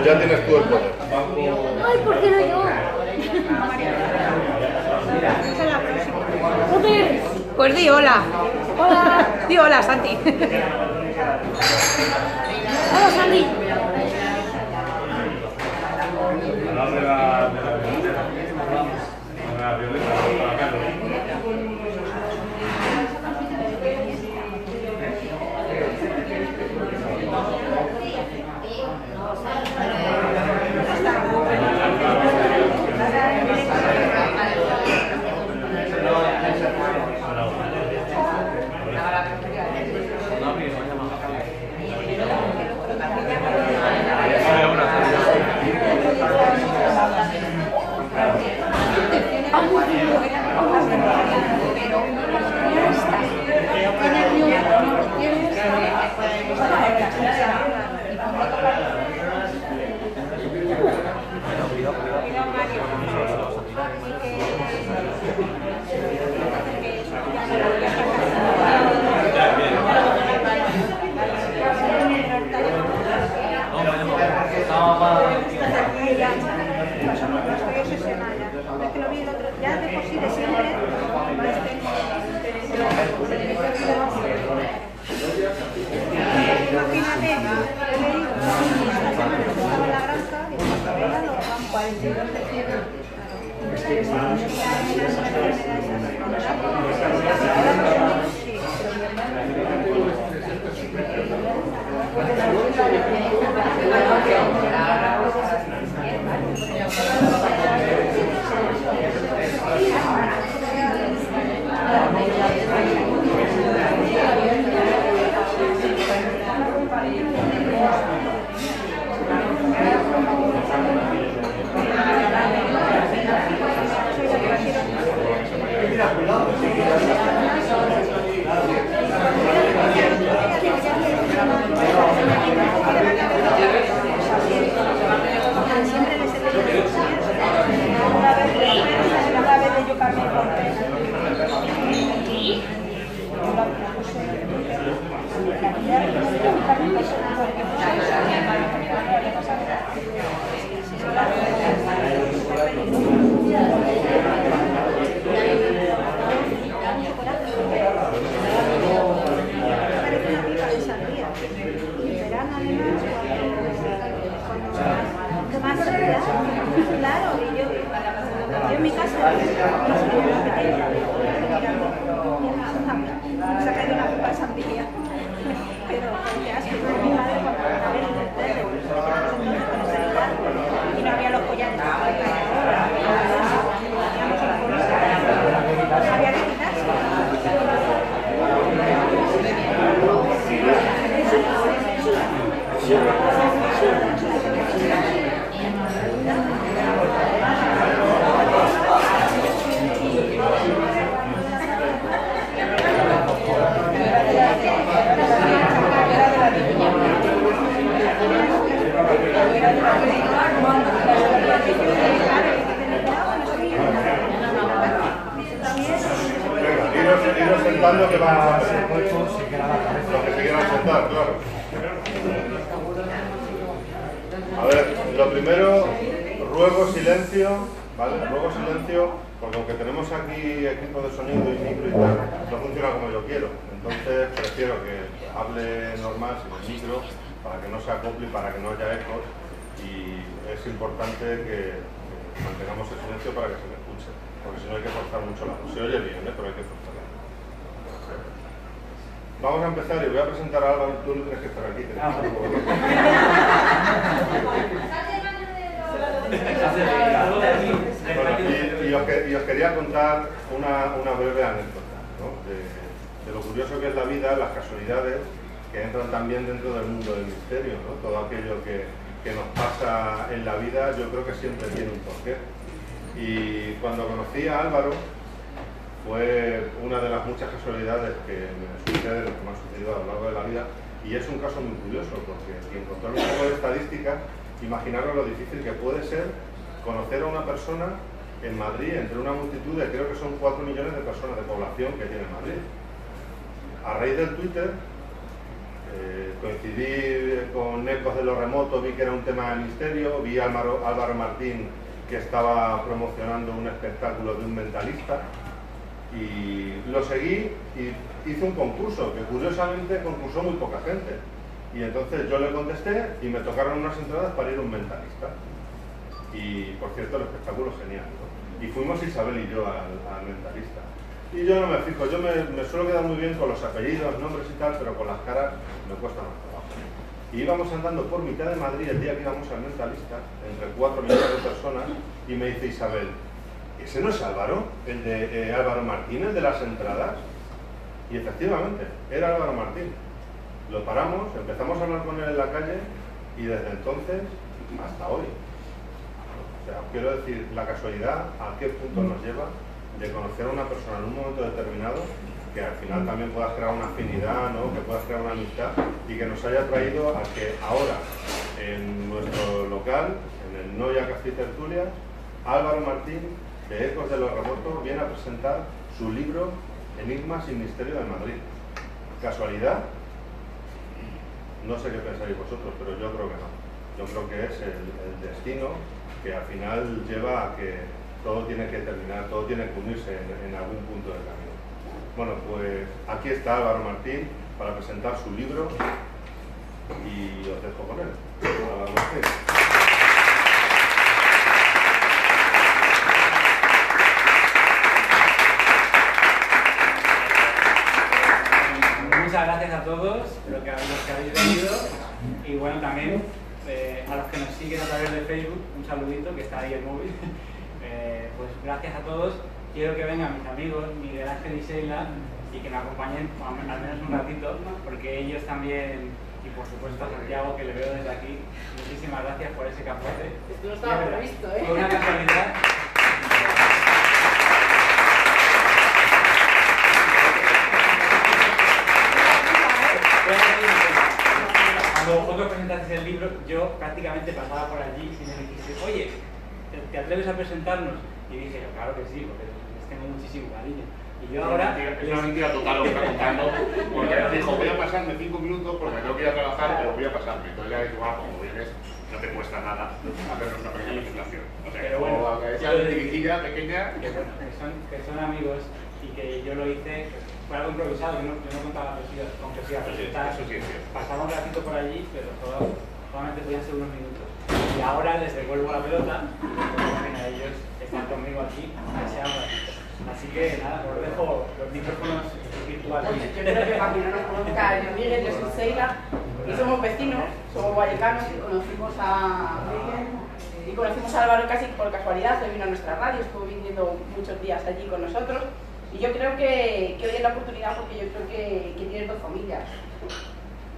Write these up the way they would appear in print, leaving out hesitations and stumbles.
ya tienes tú el poder. Ay, ¿por qué no yo? Joder. Pues di hola. Hola. Di hola, Santi. Hola, Sandy. Que va a ser puesto, se queda la cabeza. Lo que se quieran sentar, claro. A ver, lo primero, ruego silencio, ¿vale? Ruego silencio, porque aunque tenemos aquí equipo de sonido y micro y tal, no funciona como yo quiero. Entonces prefiero que hable normal sin el micro, para que no se acople y para que no haya ecos. Y es importante que mantengamos el silencio para que se me escuche, porque si no hay que forzar mucho la voz. Se oye bien, pero hay que forzar. Vamos a empezar y voy a presentar a Álvaro. Tú no tienes que estar aquí. Y os quería contar una breve anécdota, ¿no? de lo curioso que es la vida, las casualidades que entran también dentro del mundo del misterio, ¿no? Todo aquello que nos pasa en la vida, yo creo que siempre tiene un porqué. Y cuando conocí a Álvaro, fue una de las muchas casualidades que me suceden, que me han sucedido a lo largo de la vida, y es un caso muy curioso, porque si encontrar un poco de estadística, imaginaros lo difícil que puede ser conocer a una persona en Madrid, entre una multitud de, creo que son 4 millones de personas de población que tiene Madrid. A raíz del Twitter, Coincidí con Ecos de lo Remoto, vi que era un tema de misterio, vi a Álvaro Martín que estaba promocionando un espectáculo de un mentalista y lo seguí y hice un concurso, que curiosamente concursó muy poca gente. Y entonces yo le contesté y me tocaron unas entradas para ir a un mentalista. Y por cierto el espectáculo genial, ¿no? Y fuimos Isabel y yo al mentalista. Y yo no me fijo, yo me suelo quedar muy bien con los apellidos, nombres y tal, pero con las caras me cuesta más trabajo. Y íbamos andando por mitad de Madrid el día que íbamos al mentalista, entre 4 millones de personas, y me dice Isabel, ¿ese no es Álvaro? El de Álvaro Martín, el de las entradas. Y efectivamente, era Álvaro Martín. Lo paramos, empezamos a hablar con él en la calle y desde entonces hasta hoy. O sea, os quiero decir, la casualidad a qué punto nos lleva de conocer a una persona en un momento determinado que al final también puedas crear una afinidad, ¿no? Que puedas crear una amistad y que nos haya traído a que ahora en nuestro local, en el Noia Café Tertulias, Álvaro Martín de Ecos de lo Remoto viene a presentar su libro Enigmas y Misterio de Madrid. ¿Casualidad? No sé qué pensáis vosotros, pero yo creo que no. Yo creo que es el destino que al final lleva a que todo tiene que terminar, todo tiene que unirse en algún punto del camino. Bueno, pues aquí está Álvaro Martín para presentar su libro y os dejo con él. Álvaro Martín. Muchas gracias a todos los que habéis venido y bueno, también a los que nos siguen a través de Facebook, un saludito que está ahí el móvil. Pues gracias a todos. Quiero que vengan mis amigos Miguel Ángel y Sheila y que me acompañen al menos un ratito, porque ellos también, y por supuesto a Santiago, que le veo desde aquí, muchísimas gracias por ese capote. Esto no estaba previsto, ¿eh? Fue una casualidad. Cuando vosotros presentasteis el libro, yo prácticamente pasaba por allí y me dijiste, oye, ¿te atreves a presentarnos? Y dije, claro que sí, porque les tengo muchísimo cariño. Y yo ahora... Es una mentira total lo que está contando, porque me dijo, voy a pasarme 5 minutos porque me tengo que ir a trabajar, pero voy a pasarme. Entonces ya dije, como vienes, no te cuesta nada hacernos una pequeña presentación. O sea, pero bueno, esa dirigida pequeña... que son amigos y que yo lo hice, fue algo improvisado, yo no contaba con que os iba a presentar. Eso sí es cierto. Pasaba un ratito por allí, pero solamente podían ser unos minutos. Y ahora les devuelvo la pelota y a ellos están conmigo aquí a ese ratito. Así que nada, os dejo los micrófonos virtuales. Pues yo creo que para quien no nos conozca, yo Miguel, yo soy Sheila y somos vecinos, somos vallecanos y conocimos a Miguel y conocimos a Álvaro casi por casualidad, él vino a nuestra radio, estuvo viniendo muchos días allí con nosotros y yo creo que hoy es la oportunidad porque yo creo que tiene 2 familias.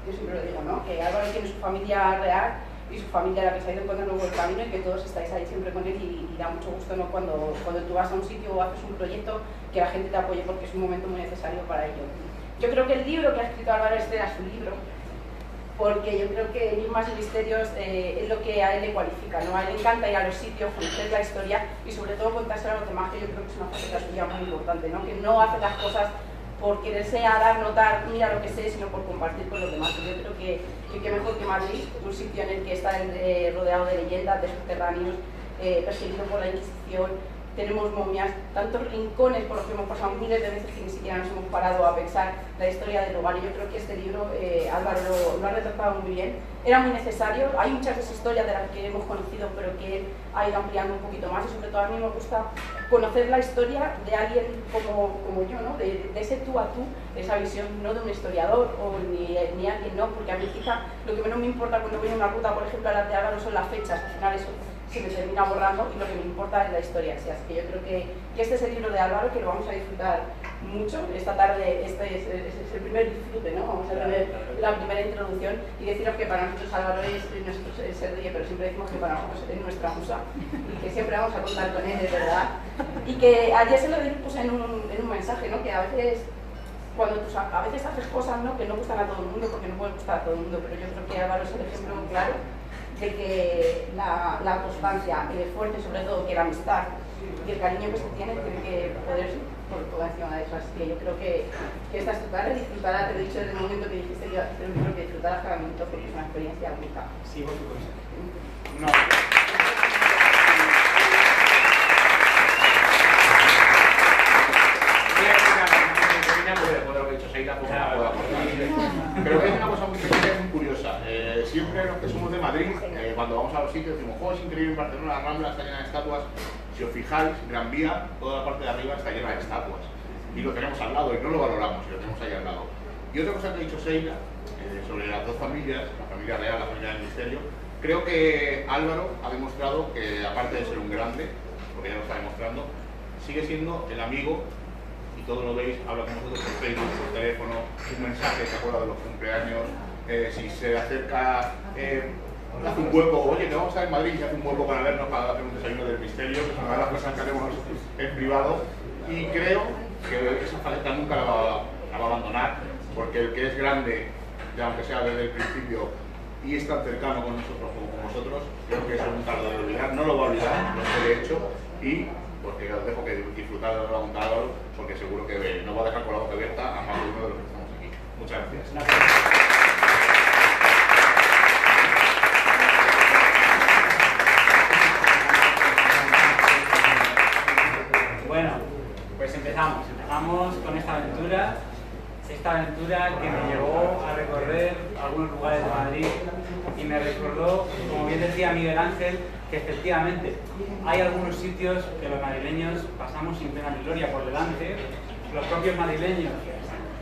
Yo siempre lo digo, ¿no? Que Álvaro tiene su familia real y su familia la que se ha ido encontrando por el camino y que todos estáis ahí siempre con él y da mucho gusto, ¿no? Cuando tú vas a un sitio o haces un proyecto que la gente te apoye porque es un momento muy necesario para ello. Yo creo que el libro que ha escrito Álvaro este era su libro porque yo creo que Enigmas y Misterios es lo que a él le cualifica, ¿no? A él le encanta ir a los sitios, conocer la historia y sobre todo contársela a los demás, que yo creo que es una faceta suya muy importante, ¿no? Que no hace las cosas por quererse a dar, notar, mira lo que sé, sino por compartir con los demás. Yo creo que mejor que Madrid, un sitio en el que está rodeado de leyendas, de subterráneos, perseguido por la Inquisición, tenemos momias, tantos rincones por los que hemos pasado miles de veces que ni siquiera nos hemos parado a pensar la historia del lugar. Y yo creo que este libro, Álvaro lo ha retratado muy bien. Era muy necesario, hay muchas de esas historias de las que hemos conocido, pero que él ha ido ampliando un poquito más y sobre todo a mí me gusta conocer la historia de alguien como yo, ¿no? De ese tú a tú, esa visión no de un historiador o ni alguien, no, porque a mí quizá lo que menos me importa cuando voy en una ruta, por ejemplo, a las de Álvaro son las fechas, al final eso se me termina borrando y lo que me importa es la historia. Así que yo creo que este es el libro de Álvaro, que lo vamos a disfrutar mucho. Esta tarde este es el primer disfrute, ¿no? Vamos a tener la primera introducción y deciros que para nosotros Álvaro es el rey, pero siempre decimos que para nosotros es nuestra musa y que siempre vamos a contar con él, de verdad. Y que ayer se lo dije pues, en un mensaje, ¿no? Que a veces cuando a veces haces cosas, ¿no? Que no gustan a todo el mundo, porque no pueden gustar a todo el mundo, pero yo creo que Álvaro es el ejemplo claro de que la constancia, el esfuerzo y sobre todo que la amistad y el cariño que se tiene que poder ir por encima de de eso. Así que yo creo que esta es tu tarde, disfrutará, te lo he dicho desde el momento que dijiste que iba a hacer un libro, que disfrutarás cada minuto porque es una experiencia única. Sigo tu consejo. No. Creo que hay una cosa muy pequeña y muy curiosa. Siempre los que somos de Madrid, cuando vamos a los sitios, decimos, ¡oh, es increíble en Barcelona, la Rambla está llena de estatuas! Si os fijáis, Gran Vía, toda la parte de arriba está llena de estatuas. Y lo tenemos al lado, y no lo valoramos, y lo tenemos ahí al lado. Y otra cosa que ha dicho Seila, sobre las dos familias, la familia real, la familia del misterio, creo que Álvaro ha demostrado que, aparte de ser un grande, porque ya lo está demostrando, sigue siendo el amigo, y todo lo veis, habla con nosotros por Facebook, por teléfono, un mensaje, se acuerda de los cumpleaños, si se acerca, hace un hueco, oye, que vamos a estar en Madrid, y hace un hueco para vernos, para hacer un desayuno del misterio, que es una de las cosas que haremos en privado, y creo que esa faceta nunca la va a abandonar, porque el que es grande, ya aunque sea desde el principio, y es tan cercano con nosotros como con vosotros, creo que eso nunca lo debe olvidar, no lo va a olvidar, lo sé de hecho, y porque os dejo que disfrutar de lo que va a contar Álvaro, porque seguro que no va a dejar con la boca abierta a más de uno de los que estamos aquí. Muchas gracias. Bueno, pues empezamos con esta aventura que me llevó a recorrer algunos lugares de Madrid y me recordó, como bien decía Miguel Ángel, que efectivamente hay algunos sitios que los madrileños pasamos sin pena ni gloria por delante. Los propios madrileños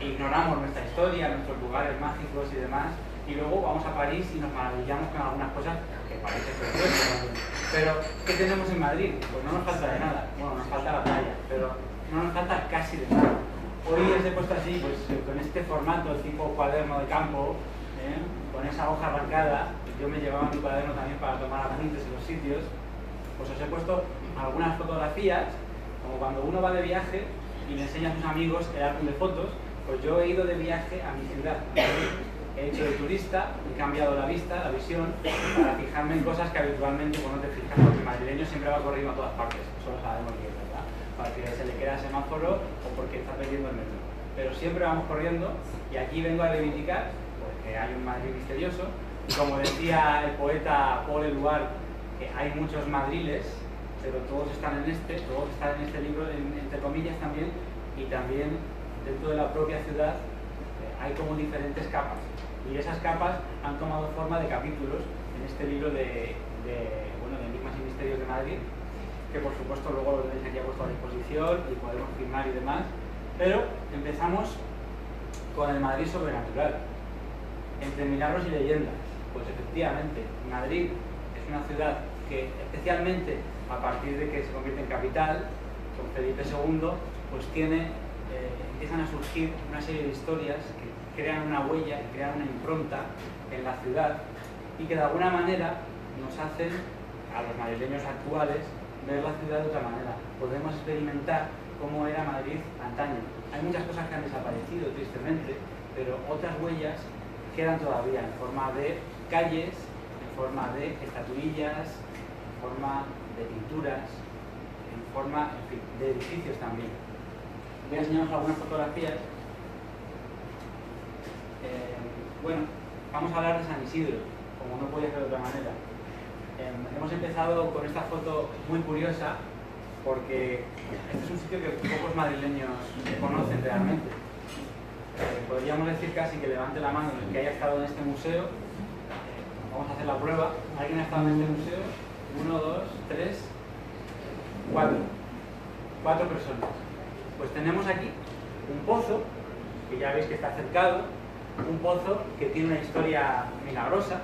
ignoramos nuestra historia, nuestros lugares mágicos y demás, y luego vamos a París y nos maravillamos con algunas cosas que parecen preciosas. Pero, ¿qué tenemos en Madrid? Pues no nos falta de nada. Bueno, nos falta la playa, pero no nos falta casi de nada. Hoy os he puesto así, pues con este formato tipo cuaderno de campo, con esa hoja arrancada. Yo me llevaba mi cuaderno también para tomar apuntes en los sitios. Pues os he puesto algunas fotografías, como cuando uno va de viaje y le enseña a sus amigos el álbum de fotos. Pues yo he ido de viaje a mi ciudad. He hecho de turista, he cambiado la vista, la visión, para fijarme en cosas que habitualmente pues, no te fijas, porque el madrileño siempre va corriendo a todas partes. Eso lo sabemos bien, ¿verdad? Porque se le queda el semáforo o porque está perdiendo el metro. Pero siempre vamos corriendo y aquí vengo a reivindicar porque hay un Madrid misterioso. Y como decía el poeta Paul Eluard, que hay muchos madriles, pero todos están en este libro, entre comillas también, y también dentro de la propia ciudad hay como diferentes capas. Y esas capas han tomado forma de capítulos en este libro de Enigmas y Misterios de Madrid, que por supuesto luego lo tenéis aquí a vuestra disposición y podemos firmar y demás. Pero empezamos con el Madrid sobrenatural, entre milagros y leyendas. Pues efectivamente, Madrid es una ciudad que, especialmente a partir de que se convierte en capital, con Felipe II, pues empiezan a surgir una serie de historias que crean una huella, que crean una impronta en la ciudad y que de alguna manera nos hacen, a los madrileños actuales, ver la ciudad de otra manera. Podemos experimentar cómo era Madrid antaño. Hay muchas cosas que han desaparecido, tristemente, pero otras huellas quedan todavía en forma de calles, en forma de estatuillas, en forma de pinturas, en forma, en fin, de edificios también. Voy a enseñaros algunas fotografías. Bueno, vamos a hablar de San Isidro, como no podía ser de otra manera. Hemos empezado con esta foto muy curiosa porque este es un sitio que pocos madrileños conocen realmente. Podríamos decir casi que levante la mano el que haya estado en este museo. Vamos a hacer la prueba. ¿Alguien ha estado en este museo? 1, 2, 3, 4. 4 personas. Pues tenemos aquí un pozo, que ya veis que está cercado, un pozo que tiene una historia milagrosa.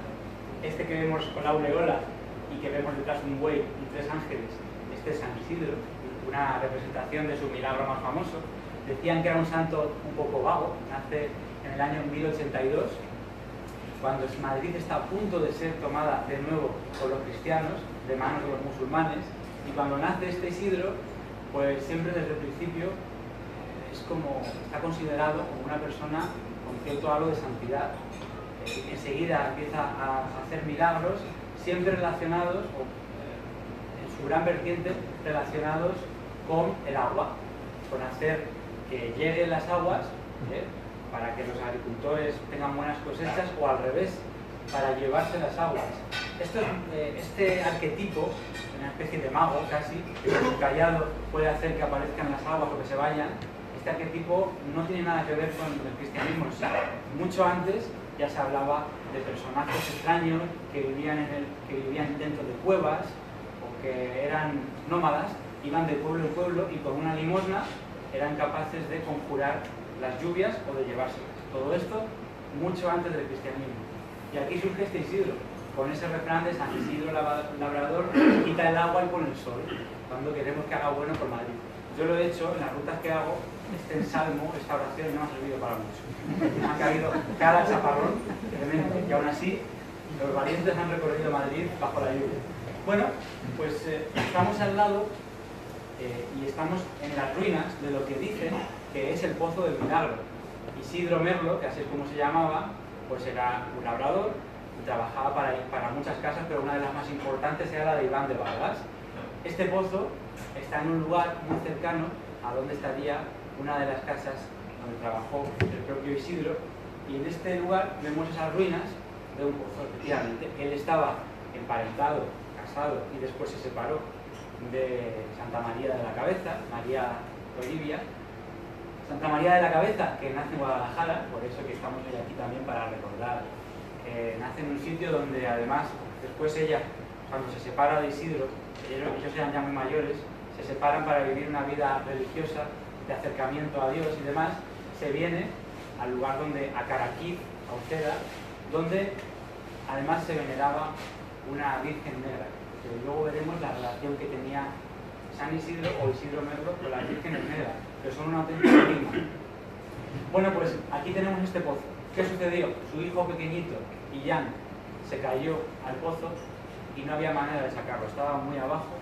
Este que vemos con la aureola y que vemos detrás un buey y 3 ángeles, este es San Isidro, una representación de su milagro más famoso. Decían que era un santo un poco vago, nace en el año 1082, cuando Madrid está a punto de ser tomada de nuevo por los cristianos, de manos de los musulmanes, y cuando nace este Isidro, pues siempre desde el principio está considerado como una persona con cierto halo de santidad. Enseguida empieza a hacer milagros, siempre relacionados, o en su gran vertiente, relacionados con el agua, con hacer que lleguen las aguas, para que los agricultores tengan buenas cosechas, o al revés, para llevarse las aguas. Este arquetipo, una especie de mago casi, que con su callado puede hacer que aparezcan las aguas o que se vayan, este arquetipo no tiene nada que ver con el cristianismo. Mucho antes ya se hablaba de personajes extraños que vivían dentro de cuevas o que eran nómadas, iban de pueblo en pueblo y con una limosna eran capaces de conjurar las lluvias o de llevárselas. Todo esto mucho antes del cristianismo. Y aquí surge este Isidro, con ese refrán de San Isidro Labrador, quita el agua y pone el sol, cuando queremos que haga bueno por Madrid. Yo lo he hecho en las rutas que hago, este salmo, esta oración no me ha servido para mucho. Me ha caído cada chaparrón tremendo, y aún así los valientes han recorrido Madrid bajo la lluvia. Bueno, pues estamos al lado y estamos en las ruinas de lo que dicen que es el Pozo del Milagro. Isidro Merlo, que así es como se llamaba, pues era un labrador y trabajaba para muchas casas, pero una de las más importantes era la de Iván de Vargas. Este pozo está en un lugar muy cercano a donde estaría una de las casas donde trabajó el propio Isidro, y en este lugar vemos esas ruinas de un pozo, efectivamente. Él estaba emparentado, casado, y después se separó de Santa María de la Cabeza, María Olivia. Santa María de la Cabeza, que nace en Guadalajara, por eso que estamos hoy aquí también para recordar que nace en un sitio donde además, después ella, cuando se separa de Isidro, ellos eran ya muy mayores, se separan para vivir una vida religiosa, de acercamiento a Dios y demás, se viene al lugar donde, a Caraquí, a Uceda, donde además se veneraba una Virgen Negra, que luego veremos la relación que tenía San Isidro o Isidro Merlo con las vírgenes negras, que son un auténtico enigma. Bueno, pues aquí tenemos este pozo. ¿Qué sucedió? Su hijo pequeñito, Illán, se cayó al pozo y no había manera de sacarlo. Estaba muy abajo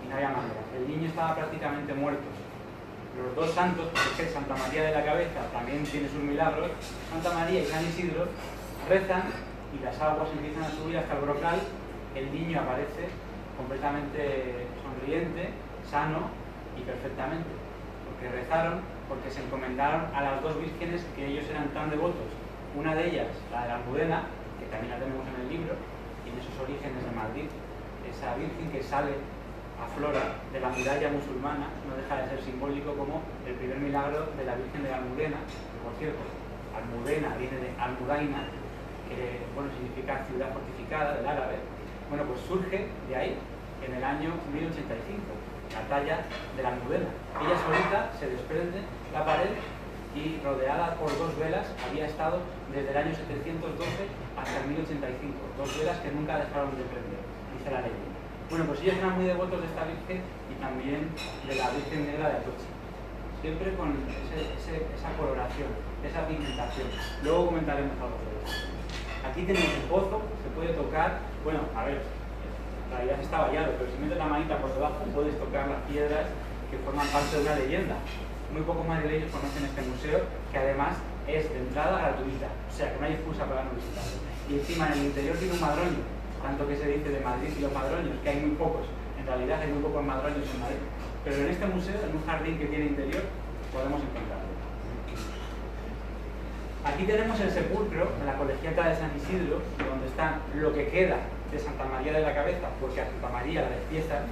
y no había manera. El niño estaba prácticamente muerto. Los dos santos, porque Santa María de la Cabeza también tiene sus milagros, Santa María y San Isidro rezan y las aguas empiezan a subir hasta el brocal. El niño aparece completamente sonriente, sano y perfectamente, porque rezaron, porque se encomendaron a las dos vírgenes que ellos eran tan devotos. Una de ellas, la de la Almudena, que también la tenemos en el libro, y en esos orígenes de Madrid, esa virgen que sale a flora de la muralla musulmana, no deja de ser simbólico como el primer milagro de la Virgen de la Almudena, que por cierto, Almudena viene de Almudaina, que bueno, significa ciudad fortificada, del árabe. Bueno, pues surge de ahí, en el año 1085, la talla de la Almudena. Ella solita se desprende la pared y, rodeada por dos velas, había estado desde el año 712 hasta el 1085. Dos velas que nunca dejaron de prender, dice la leyenda. Bueno, pues ellos eran muy devotos de esta Virgen y también de la Virgen Negra de Atocha. Siempre con esa coloración, esa pigmentación. Luego comentaremos algo de eso. Aquí tenemos el pozo, se puede tocar, bueno, a ver, en realidad está vallado, pero si metes la manita por debajo puedes tocar las piedras que forman parte de una leyenda. Muy pocos madrileños conocen este museo, que además es de entrada gratuita, o sea que no hay excusa para no visitarlo. Y encima en el interior tiene un madroño, tanto que se dice de Madrid y los madroños, que hay muy pocos, en realidad hay muy pocos madroños en Madrid, pero en este museo, en un jardín que tiene interior, podemos encontrarlo. Aquí tenemos el sepulcro de la colegiata de San Isidro, donde está lo que queda de Santa María de la Cabeza, porque a Santa María la despiezan,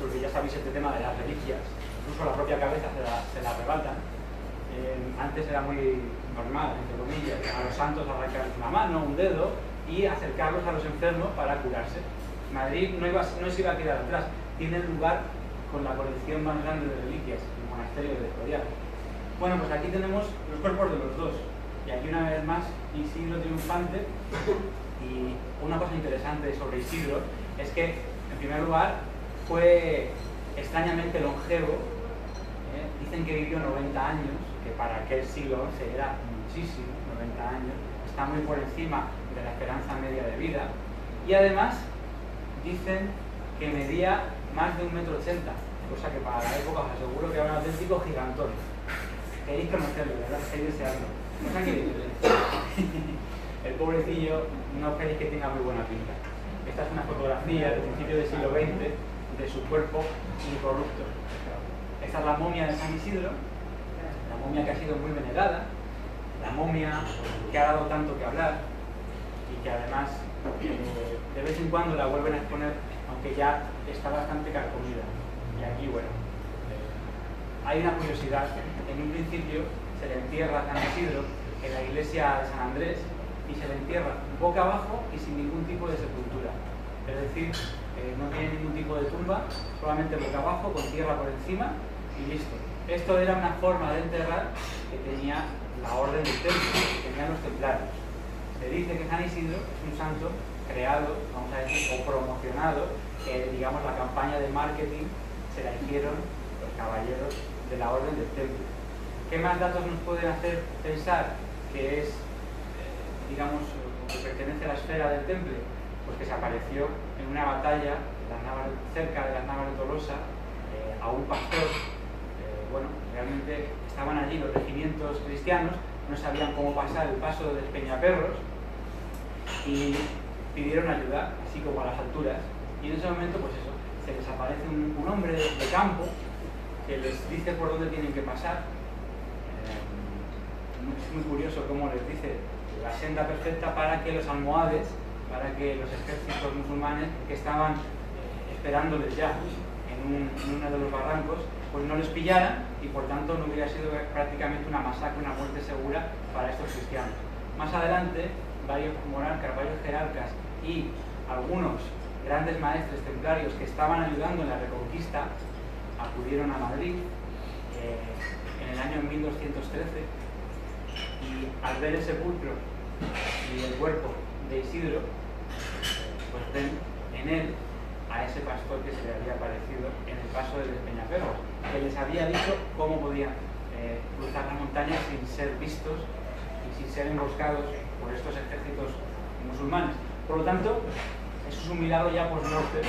porque ya sabéis este tema de las reliquias, incluso la propia cabeza se la arrebatan. Antes era muy normal, entre comillas, a los santos arrancarles una mano, un dedo y acercarlos a los enfermos para curarse. Madrid no se iba a quedar atrás, tiene lugar con la colección más grande de reliquias, el monasterio de Escorial. Bueno, pues aquí tenemos los cuerpos de los dos. Y aquí una vez más Isidro triunfante. Y una cosa interesante sobre Isidro es que, en primer lugar, fue extrañamente longevo. Dicen que vivió 90 años, que para aquel siglo XI era muchísimo, 90 años. Está muy por encima de la esperanza media de vida. Y además dicen que medía más de 1,80 m, cosa que para la época os aseguro que era un auténtico gigantón. Queréis conocerlo, ¿verdad? Queréis desearlo. No sé qué decirle. El pobrecillo no queréis que tenga muy buena pinta. Esta es una fotografía del principio del siglo XX de su cuerpo incorrupto. Esta es la momia de San Isidro. la momia que ha sido muy venerada, la momia que ha dado tanto que hablar y que además de vez en cuando la vuelven a exponer, aunque ya está bastante carcomida. Y aquí, bueno, hay una curiosidad. En un principio se le entierra a San Isidro en la iglesia de San Andrés y se le entierra boca abajo y sin ningún tipo de sepultura. Es decir, no tiene ningún tipo de tumba, solamente boca abajo, con tierra por encima y listo. Esto era una forma de enterrar que tenía la orden del templo, que tenían los templarios. Se dice que San Isidro es un santo creado, vamos a decir, o promocionado, que digamos la campaña de marketing se la hicieron los caballeros de la orden del templo. ¿Qué más datos nos pueden hacer pensar que es, digamos, que pertenece a la esfera del temple? Pues que se apareció en una batalla cerca de las Navas de Tolosa a un pastor. Bueno, realmente estaban allí los regimientos cristianos, no sabían cómo pasar el paso de Peñaperros y pidieron ayuda, así como a las alturas. Y en ese momento, pues eso, se les aparece un hombre de campo que les dice por dónde tienen que pasar. Es muy curioso cómo les dice la senda perfecta para que los almohades, para que los ejércitos musulmanes que estaban esperándoles ya en uno de los barrancos, pues no les pillaran y por tanto no hubiera sido prácticamente una masacre, una muerte segura para estos cristianos. Más adelante, varios monarcas, varios jerarcas y algunos grandes maestres templarios que estaban ayudando en la Reconquista acudieron a Madrid en el año 1213 y al ver el sepulcro y el cuerpo de Isidro, pues ven en él a ese pastor que se le había aparecido en el paso de Peñaperros, que les había dicho cómo podían cruzar la montaña sin ser vistos y sin ser emboscados por estos ejércitos musulmanes. Por lo tanto, eso es un milagro ya por norte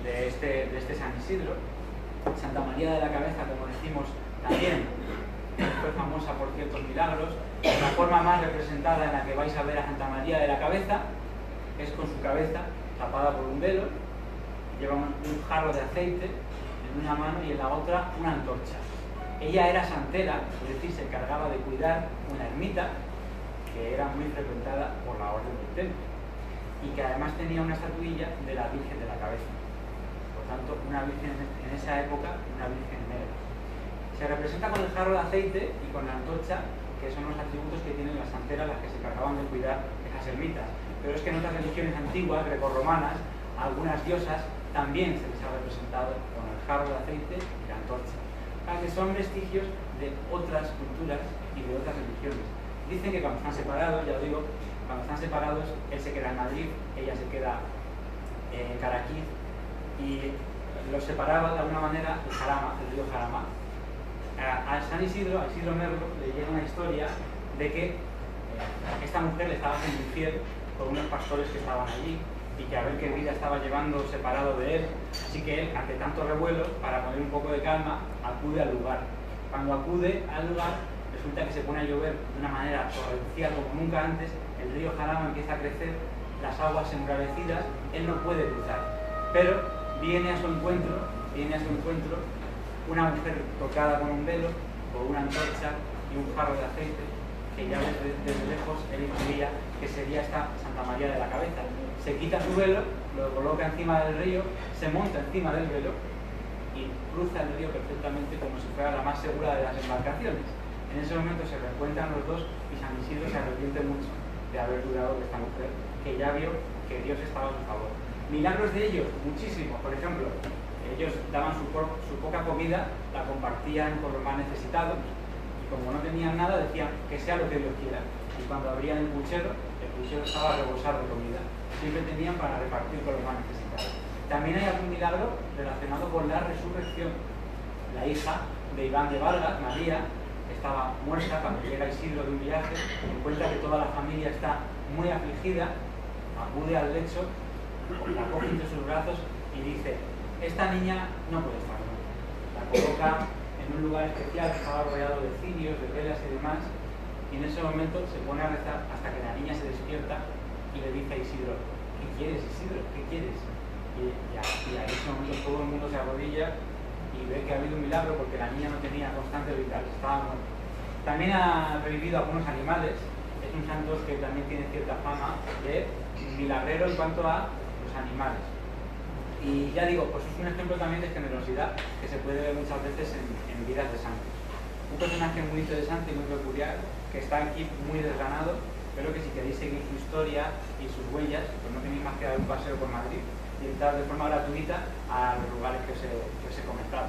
de este San Isidro. Santa María de la Cabeza, como decimos, también fue famosa por ciertos milagros. La forma más representada en la que vais a ver a Santa María de la Cabeza es con su cabeza tapada por un velo, lleva un jarro de aceite en una mano y en la otra una antorcha. Ella era santera, es decir, se encargaba de cuidar una ermita que era muy frecuentada por la orden del templo y que además tenía una estatuilla de la Virgen de la Cabeza. Por tanto, una virgen en esa época, una virgen negra. Se representa con el jarro de aceite y con la antorcha, que son los atributos que tienen las santeras, las que se encargaban de cuidar esas ermitas. Pero es que en otras religiones antiguas, grecorromanas, a algunas diosas también se les ha representado con el jarro de aceite y la antorcha. Que son vestigios de otras culturas y de otras religiones. Dicen que cuando están separados, ya lo digo, cuando están separados, él se queda en Madrid, ella se queda en Caraquiz, y los separaba de alguna manera el Jarama, el río Jarama. A San Isidro, a Isidro Merlo, le llega una historia de que esta mujer le estaba haciendo infiel con unos pastores que estaban allí y que a ver qué vida estaba llevando separado de él. Así que él, ante tanto revuelo, para poner un poco de calma, acude al lugar. Cuando acude al lugar, resulta que se pone a llover de una manera torrencial como nunca antes, el río Jarama empieza a crecer, las aguas embravecidas, él no puede cruzar. Pero viene a su encuentro una mujer tocada con un velo, con una antorcha y un jarro de aceite, que ya desde lejos él intuía que sería esta Santa María de la Cabeza. Se quita su velo, lo coloca encima del río, se monta encima del velo y cruza el río perfectamente como si fuera la más segura de las embarcaciones. En ese momento se reencuentran los dos y San Isidro se arrepiente mucho de haber dudado de esta mujer, que ya vio que Dios estaba a su favor. Milagros de ellos, muchísimos. Por ejemplo, ellos daban su poca comida, la compartían con los más necesitados y como no tenían nada decían que sea lo que Dios quiera. Y cuando abrían el puchero estaba a rebosar de comida. Siempre tenían para repartir con los más necesitados. También hay algún milagro relacionado con la resurrección. La hija de Iván de Vargas, María, estaba muerta cuando llega Isidro de un viaje, encuentra que toda la familia está muy afligida, acude al lecho, la coge entre sus brazos y dice: esta niña no puede estar muerta. La coloca en un lugar especial que estaba rodeado de cirios, de velas y demás, y en ese momento se pone a rezar hasta que la niña se despierta y le dice a Isidro: ¿qué quieres, Isidro? ¿Qué quieres? Y ahí en ese momento todo el mundo se arrodilla y ve que ha habido un milagro porque la niña no tenía constante vital, estaba muerta. También ha revivido algunos animales, es un santo que también tiene cierta fama de milagrero en cuanto a los animales. Y ya digo, pues es un ejemplo también de generosidad que se puede ver muchas veces en vidas de santos. Un personaje muy interesante y muy peculiar, que está aquí muy desgranado, pero que si queréis seguir su historia y sus huellas, pues no tenéis más que dar un paseo por Madrid y entrar de forma gratuita a los lugares que os he comentado.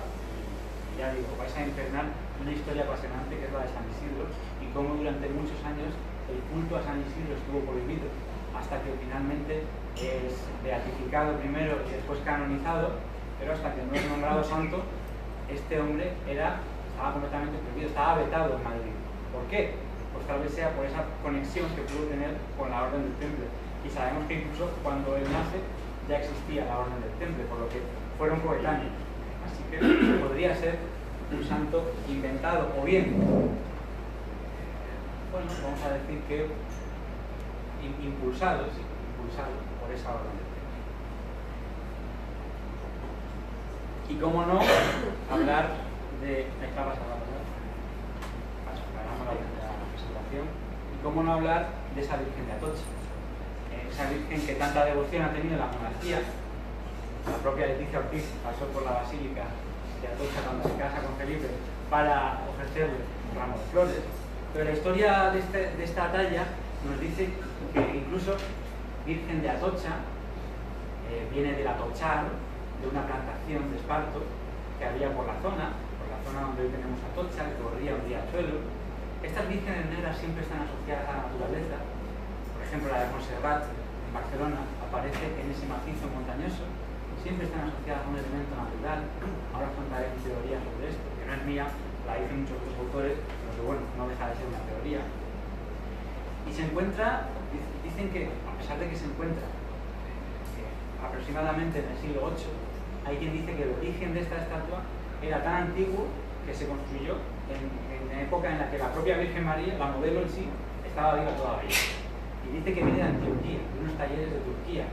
Y ya digo, vais a impregnar una historia apasionante que es la de San Isidro y cómo durante muchos años el culto a San Isidro estuvo prohibido, hasta que finalmente es beatificado primero y después canonizado, pero hasta que no es nombrado santo, este hombre estaba completamente prohibido, estaba vetado en Madrid. ¿Por qué? Pues tal vez sea por esa conexión que pudo tener con la Orden del Temple. Y sabemos que incluso cuando él nace ya existía la Orden del Temple, por lo que fueron coetáneos. Así que podría ser un santo inventado, o bien, bueno, vamos a decir que impulsado por esa Orden del Temple. Y cómo no hablar de... Y cómo no hablar de esa Virgen de Atocha, esa Virgen que tanta devoción ha tenido la monarquía. La propia Leticia Ortiz pasó por la Basílica de Atocha cuando se casa con Felipe para ofrecerle un ramo de flores. Pero la historia de esta talla nos dice que incluso Virgen de Atocha viene del atochar, de una plantación de esparto que había por la zona donde hoy tenemos Atocha, que corría un riachuelo. Estas vírgenes negras siempre están asociadas a la naturaleza. Por ejemplo, la de Montserrat en Barcelona aparece en ese macizo montañoso. Siempre están asociadas a un elemento natural. Ahora os contaré mi teoría sobre esto, que no es mía, la dicen muchos otros autores, pero que bueno, no deja de ser una teoría. Y se encuentra, dicen que a pesar de que se encuentra aproximadamente en el siglo VIII, hay quien dice que el origen de esta estatua era tan antiguo que se construyó en la época en la que la propia Virgen María, la modelo en sí, estaba viva todavía. Y dice que viene de Antioquía, de unos talleres de Turquía.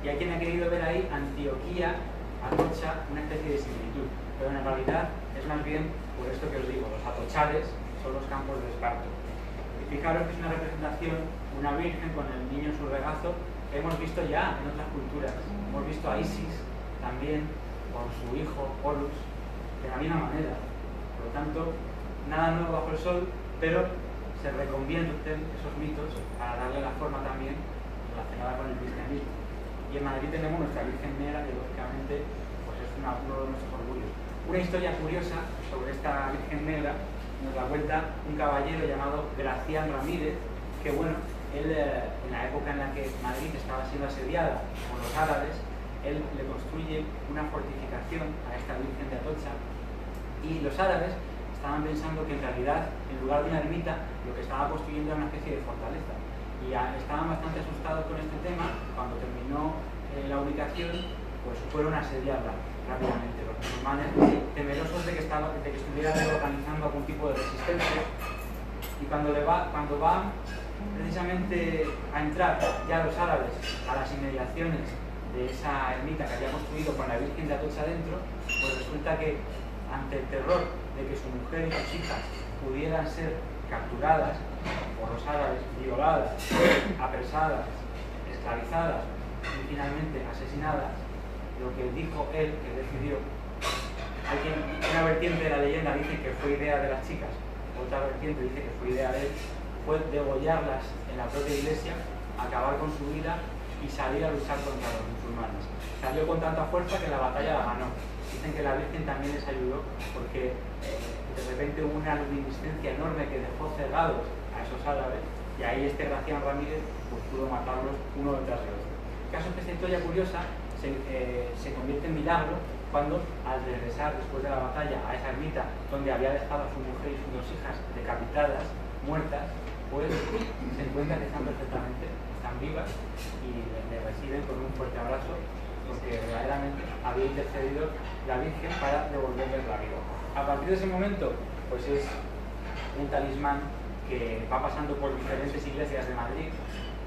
Y hay quien ha querido ver ahí Antioquía, Atocha, una especie de similitud. Pero en realidad es más bien por esto que os digo, los atochares son los campos de esparto. Y fijaros que es una representación, una Virgen con el niño en su regazo, que hemos visto ya en otras culturas. Hemos visto a Isis también con su hijo Horus, de la misma manera. Por lo tanto, nada nuevo bajo el sol, pero se reconvierten esos mitos para darle la forma también relacionada con el cristianismo. Y en Madrid tenemos nuestra Virgen Negra, que lógicamente pues es uno de nuestros orgullos. Una historia curiosa sobre esta Virgen Negra nos la cuenta un caballero llamado Gracián Ramírez, que bueno, él en la época en la que Madrid estaba siendo asediada por los árabes, él le construye una fortificación a esta Virgen de Atocha, y los árabes estaban pensando que en realidad, en lugar de una ermita, lo que estaba construyendo era una especie de fortaleza. Y estaban bastante asustados con este tema. Cuando terminó la ubicación, pues fueron a asediarla rápidamente. Los musulmanes, temerosos de que estuviera organizando algún tipo de resistencia. Y cuando van precisamente a entrar ya los árabes a las inmediaciones de esa ermita que había construido con la Virgen de Atocha dentro, pues resulta que ante el terror de que su mujer y sus hijas pudieran ser capturadas por los árabes, violadas, apresadas, esclavizadas y finalmente asesinadas, lo que dijo él, que decidió, una vertiente de la leyenda dice que fue idea de las chicas, otra vertiente dice que fue idea de él, fue degollarlas en la propia iglesia, acabar con su vida y salir a luchar contra los musulmanes. Salió con tanta fuerza que la batalla la ganó. Dicen que la Virgen también les ayudó porque de repente hubo una luminiscencia enorme que dejó cegados a esos árabes, y ahí este Gracián Ramírez pues, pudo matarlos uno detrás de otro. El caso es que esta historia curiosa se convierte en milagro cuando, al regresar después de la batalla a esa ermita donde había dejado a su mujer y sus dos hijas decapitadas, muertas, pues se encuentra que están perfectamente, están vivas y le reciben con un fuerte abrazo, porque verdaderamente había intercedido la Virgen para devolverles la vida. A partir de ese momento, pues es un talismán que va pasando por diferentes iglesias de Madrid,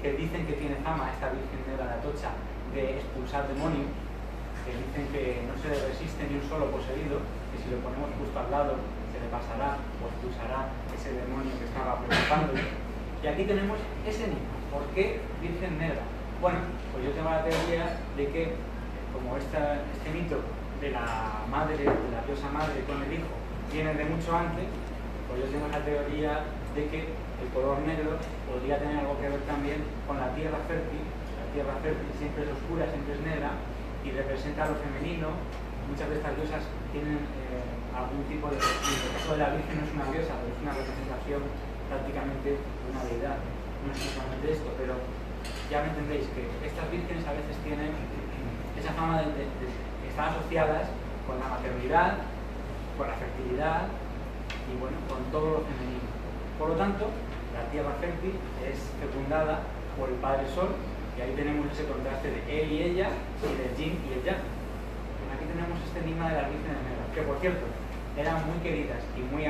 que dicen que tiene fama esta Virgen Negra de Atocha de expulsar demonios, que dicen que no se le resiste ni un solo poseído, que si lo ponemos justo al lado se le pasará o expulsará ese demonio que estaba preocupándole. Y aquí tenemos ese enigma. ¿Por qué Virgen Negra? Bueno, pues yo tengo la teoría de que, como este mito de la madre, de la diosa madre con el hijo, viene de mucho antes, pues yo tengo la teoría de que el color negro podría tener algo que ver también con la tierra fértil. La tierra fértil siempre es oscura, siempre es negra y representa lo femenino. Muchas de estas diosas tienen algún tipo de... En el caso de la Virgen no es una diosa, pero es una representación prácticamente de una deidad. No es solamente esto, pero ya me entendéis que estas vírgenes a veces tienen esa fama de están asociadas con la maternidad, con la fertilidad y bueno, con todo lo femenino. Por lo tanto, la tierra fértil es fecundada por el Padre Sol y ahí tenemos ese contraste de él y ella y del yin y el yang. Aquí tenemos este enigma de las vírgenes negras, que por cierto, eran muy queridas y muy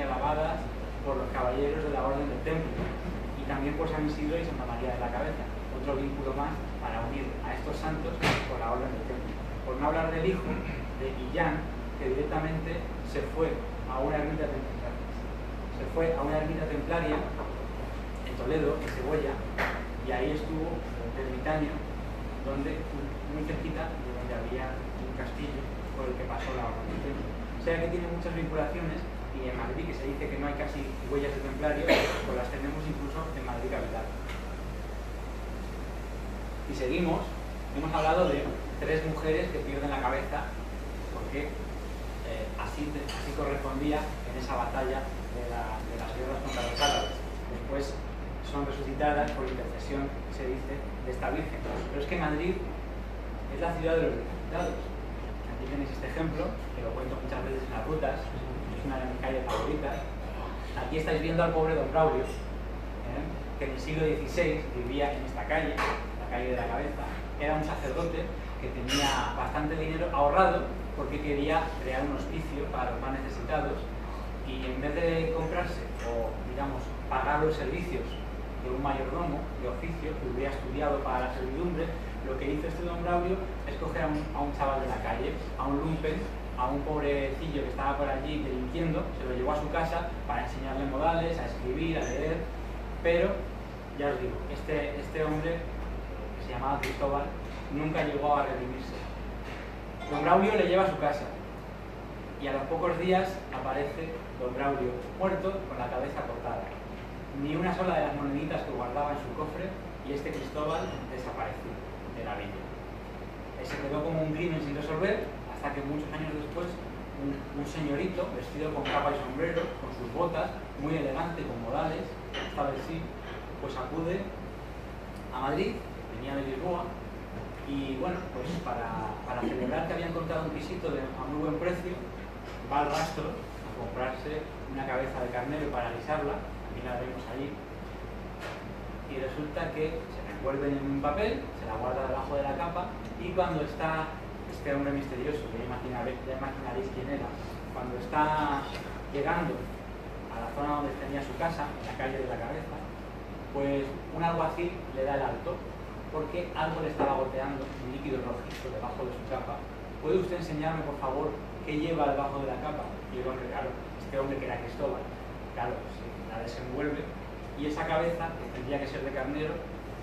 alabadas por los caballeros de la Orden del Templo y también por San Isidro y Santa María de la Cabeza, otro vínculo más para unir a estos santos por la Orden del Templo. Por no hablar del hijo de Illán, que directamente se fue a una ermita templaria. Se fue a una ermita templaria en Toledo, en Cebolla, y ahí estuvo el ermitaño, donde, muy cerquita de donde había un castillo por el que pasó la Orden del Templo. O sea que tiene muchas vinculaciones, y en Madrid, que se dice que no hay casi huellas de templario, pues las tenemos incluso en Madrid capital. Y seguimos, hemos hablado de 3 mujeres que pierden la cabeza, porque así correspondía en esa batalla de las guerras contra los árabes. Después son resucitadas por intercesión, se dice, de esta Virgen. Pero es que Madrid es la ciudad de los resucitados. Aquí tenéis este ejemplo, que lo cuento muchas veces en las rutas, es una de mis calles favoritas. Aquí estáis viendo al pobre don Braulio, que en el siglo XVI vivía en esta calle, la calle de la Cabeza. Era un sacerdote que tenía bastante dinero ahorrado porque quería crear un hospicio para los más necesitados y en vez de comprarse o, digamos, pagar los servicios de un mayordomo de oficio que hubiera estudiado para la servidumbre, lo que hizo este don Braulio es coger a un chaval de la calle, a un lumpen, a un pobrecillo que estaba por allí delinquiendo, se lo llevó a su casa para enseñarle modales, a escribir, a leer, pero, ya os digo, este hombre, que se llamaba Cristóbal, nunca llegó a redimirse. Don Braulio le lleva a su casa y a los pocos días aparece don Braulio muerto con la cabeza cortada. Ni una sola de las moneditas que guardaba en su cofre y este Cristóbal desapareció de la villa. Se quedó como un crimen sin resolver hasta que muchos años después un señorito vestido con capa y sombrero, con sus botas, muy elegante, con modales, esta vez sí, pues acude a Madrid, venía de Lisboa, y bueno, pues para celebrar que había encontrado un pisito a muy buen precio, va al rastro a comprarse una cabeza de carnero para alisarla, aquí la vemos allí, y resulta que se la envuelve en un papel, se la guarda debajo de la capa, y cuando está este hombre misterioso, que ya imaginaréis quién era, cuando está llegando a la zona donde tenía su casa, en la calle de la Cabeza, pues un alguacil le da el alto, porque algo le estaba goteando un líquido rojizo debajo de su capa. ¿Puede usted enseñarme, por favor, qué lleva debajo de la capa? Y el hombre, claro, este hombre que era Cristóbal, claro, sí, la desenvuelve, y esa cabeza, que tendría que ser de carnero,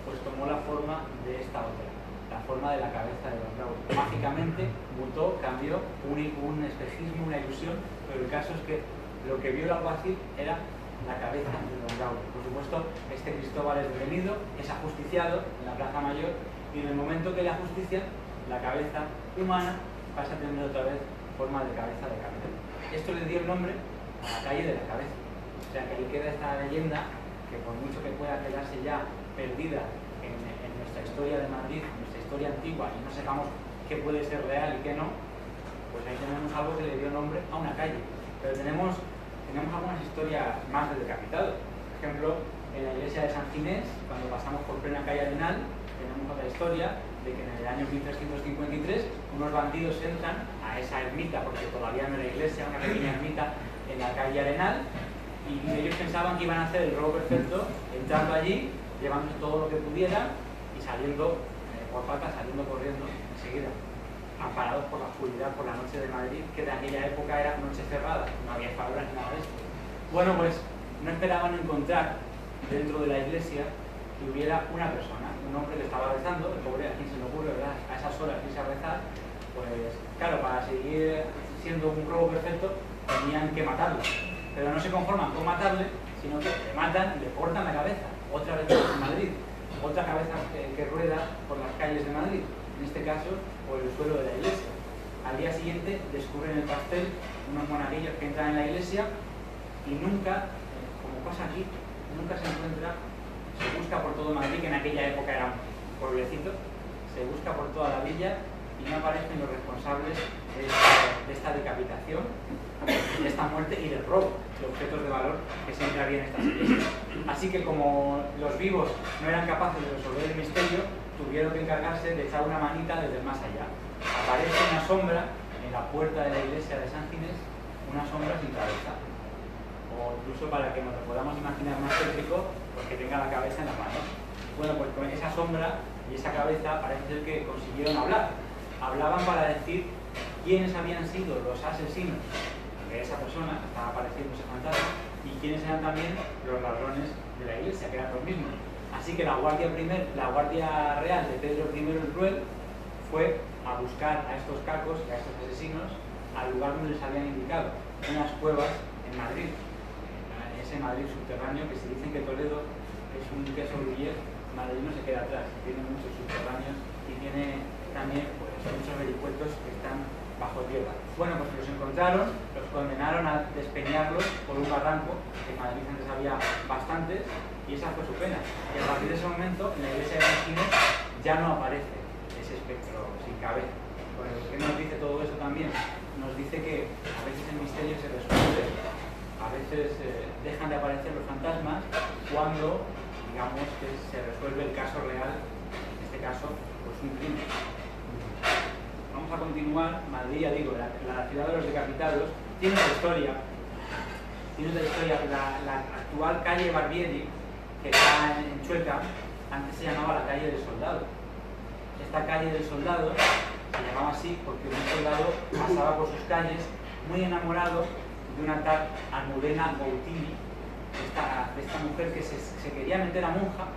pues tomó la forma de esta otra, la forma de la cabeza de don Braulio. Mágicamente mutó, cambió, un espejismo, una ilusión, pero el caso es que lo que vio el alguacil era la cabeza de don Braulio. Por supuesto, este Cristóbal es detenido, es ajusticiado en la Plaza Mayor, y en el momento que le ajustician, la cabeza humana pasa a tener otra vez forma de cabeza de carnero. Esto le dio el nombre a la calle de la Cabeza. O sea que ahí queda esta leyenda que, por mucho que pueda quedarse ya perdida en nuestra historia de Madrid, en nuestra historia antigua, y no sepamos qué puede ser real y qué no, pues ahí tenemos algo que le dio nombre a una calle. Pero tenemos algunas historias más del decapitado. Por ejemplo, en la iglesia de San Ginés, cuando pasamos por plena calle Arenal, tenemos otra historia de que en el año 1353 unos bandidos entran a esa ermita, porque todavía no era iglesia, una pequeña ermita en la calle Arenal, y ellos pensaban que iban a hacer el robo perfecto, entrando allí, llevándose todo lo que pudieran y saliendo por patas, saliendo corriendo enseguida. amparados por la oscuridad, por la noche de Madrid, que de aquella época era noche cerrada, no había farolas ni nada de esto. Bueno, pues no esperaban encontrar dentro de la iglesia que hubiera una persona, un hombre que estaba rezando, el pobre, a quien se le ocurre, ¿verdad?, a esas horas irse a rezar, pues claro, para seguir siendo un robo perfecto tenían que matarlo, pero no se conforman con matarle, sino que le matan y le cortan la cabeza, otra vez en Madrid, otra cabeza que rueda por las calles de Madrid, en este caso por el suelo de la iglesia. Al día siguiente descubren el pastel unos monaguillos que entran en la iglesia y nunca, como pasa aquí, nunca se encuentra, se busca por todo Madrid, que en aquella época era un pueblecito, se busca por toda la villa y no aparecen los responsables de esta decapitación, de esta muerte y del robo de objetos de valor que siempre había en estas iglesias. Así que como los vivos no eran capaces de resolver el misterio, tuvieron que encargarse de echar una manita desde el más allá. Aparece una sombra en la puerta de la iglesia de San Ginés, una sombra sin cabeza. O incluso para que nos lo podamos imaginar más tétrico, pues que tenga la cabeza en las manos. Bueno, pues con esa sombra y esa cabeza parece ser que consiguieron hablar. Hablaban para decir quiénes habían sido los asesinos de esa persona que estaba apareciendo ese fantasma y quiénes eran también los ladrones de la iglesia, que eran los mismos. Así que la Guardia Real de Pedro I el Cruel fue a buscar a estos cacos y a estos asesinos al lugar donde les habían indicado, unas cuevas en Madrid, ese Madrid subterráneo que se dicen que Toledo es un queso gruyere, Madrid no se queda atrás, tiene muchos subterráneos y tiene también pues, muchos vericuetos que están bajo tierra. Bueno, pues los encontraron, los condenaron a despeñarlos por un barranco, que en Madrid antes había bastantes, y esa fue su pena. Y a partir de ese momento, en la iglesia de San Ginés ya no aparece ese espectro sin cabeza. Bueno, ¿qué nos dice todo eso también? Nos dice que a veces el misterio se resuelve, a veces dejan de aparecer los fantasmas cuando, digamos, que se resuelve el caso real, en este caso, pues un crimen. Vamos a continuar. Madrid, ya digo, la ciudad de los decapitados, tiene otra historia. La actual calle Barbieri, que está en Chueca, antes se llamaba la calle del Soldado. Esta calle del Soldado se llamaba así porque un soldado pasaba por sus calles muy enamorado de una tal Almudena Gautini, esta mujer que se quería meter a monja,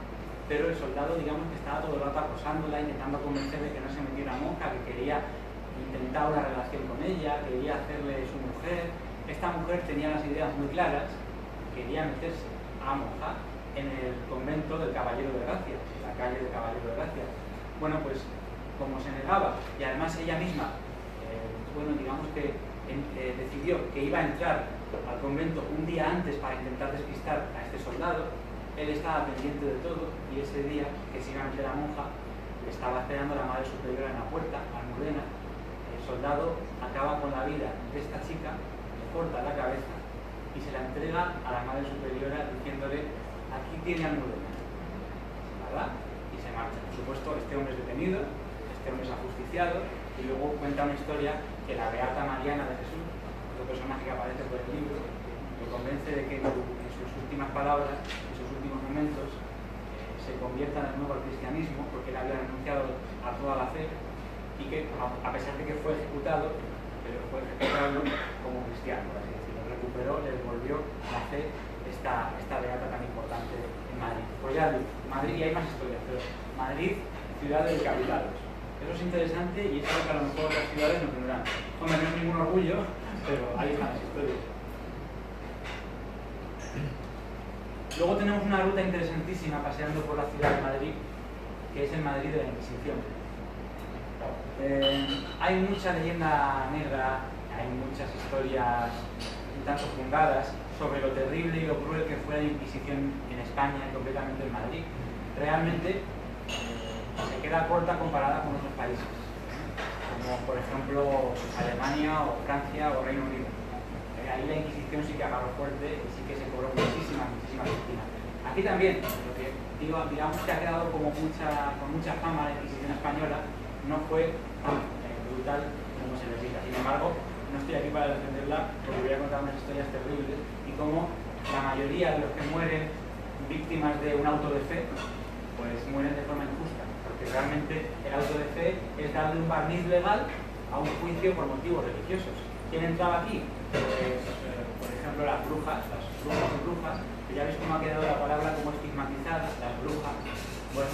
pero el soldado, digamos, que estaba todo el rato acosándola, intentando convencerle que no se metiera a monja, que quería intentar una relación con ella, quería hacerle su mujer. Esta mujer tenía las ideas muy claras, quería meterse a monja en el convento del Caballero de Gracia, en la calle del Caballero de Gracia. Bueno, pues como se negaba, y además ella misma, digamos que decidió que iba a entrar al convento un día antes para intentar despistar a este soldado, él estaba pendiente de todo y ese día que se iba a meter a monja le estaba esperando la madre superiora en la puerta, Almudena. El soldado acaba con la vida de esta chica, le corta la cabeza y se la entrega a la madre superiora diciéndole: aquí tiene Almudena, ¿verdad? Y se marcha. Por supuesto, este hombre es detenido, este hombre es ajusticiado y luego cuenta una historia que la Beata Mariana de Jesús, otro personaje que aparece por el libro, lo convence de que en sus últimas palabras, en sus últimos momentos, se convierta de nuevo al cristianismo, porque él había renunciado a toda la fe y que, a pesar de que fue ejecutado, pero fue ejecutado como cristiano, por así decirlo. Recuperó, le devolvió la fe esta beata tan importante en Madrid. Pues ya digo, Madrid, y hay más historias, pero Madrid, ciudad de decapitados. Eso es interesante y es algo que a lo mejor otras ciudades no tendrán. Hombre, no es ningún orgullo, pero ahí están las historias. Luego tenemos una ruta interesantísima paseando por la ciudad de Madrid, que es el Madrid de la Inquisición. Hay mucha leyenda negra, hay muchas historias un tanto fundadas sobre lo terrible y lo cruel que fue la Inquisición en España y concretamente en Madrid. Realmente se queda corta comparada con otros países, como por ejemplo Alemania o Francia o Reino Unido. Ahí la Inquisición sí que agarró fuerte y sí que se cobró muchísimas víctimas. Aquí también, lo que digo, digamos que ha quedado como con mucha fama la Inquisición española, no fue tan brutal como se les dice. Sin embargo, no estoy aquí para defenderla porque voy a contar unas historias terribles y cómo la mayoría de los que mueren víctimas de un auto de fe, pues mueren de forma injusta, porque realmente el auto de fe es darle un barniz legal a un juicio por motivos religiosos. ¿Quién entraba aquí? Pues, por ejemplo, las brujas y brujas, que ya veis cómo ha quedado la palabra como estigmatizada, las brujas. Bueno,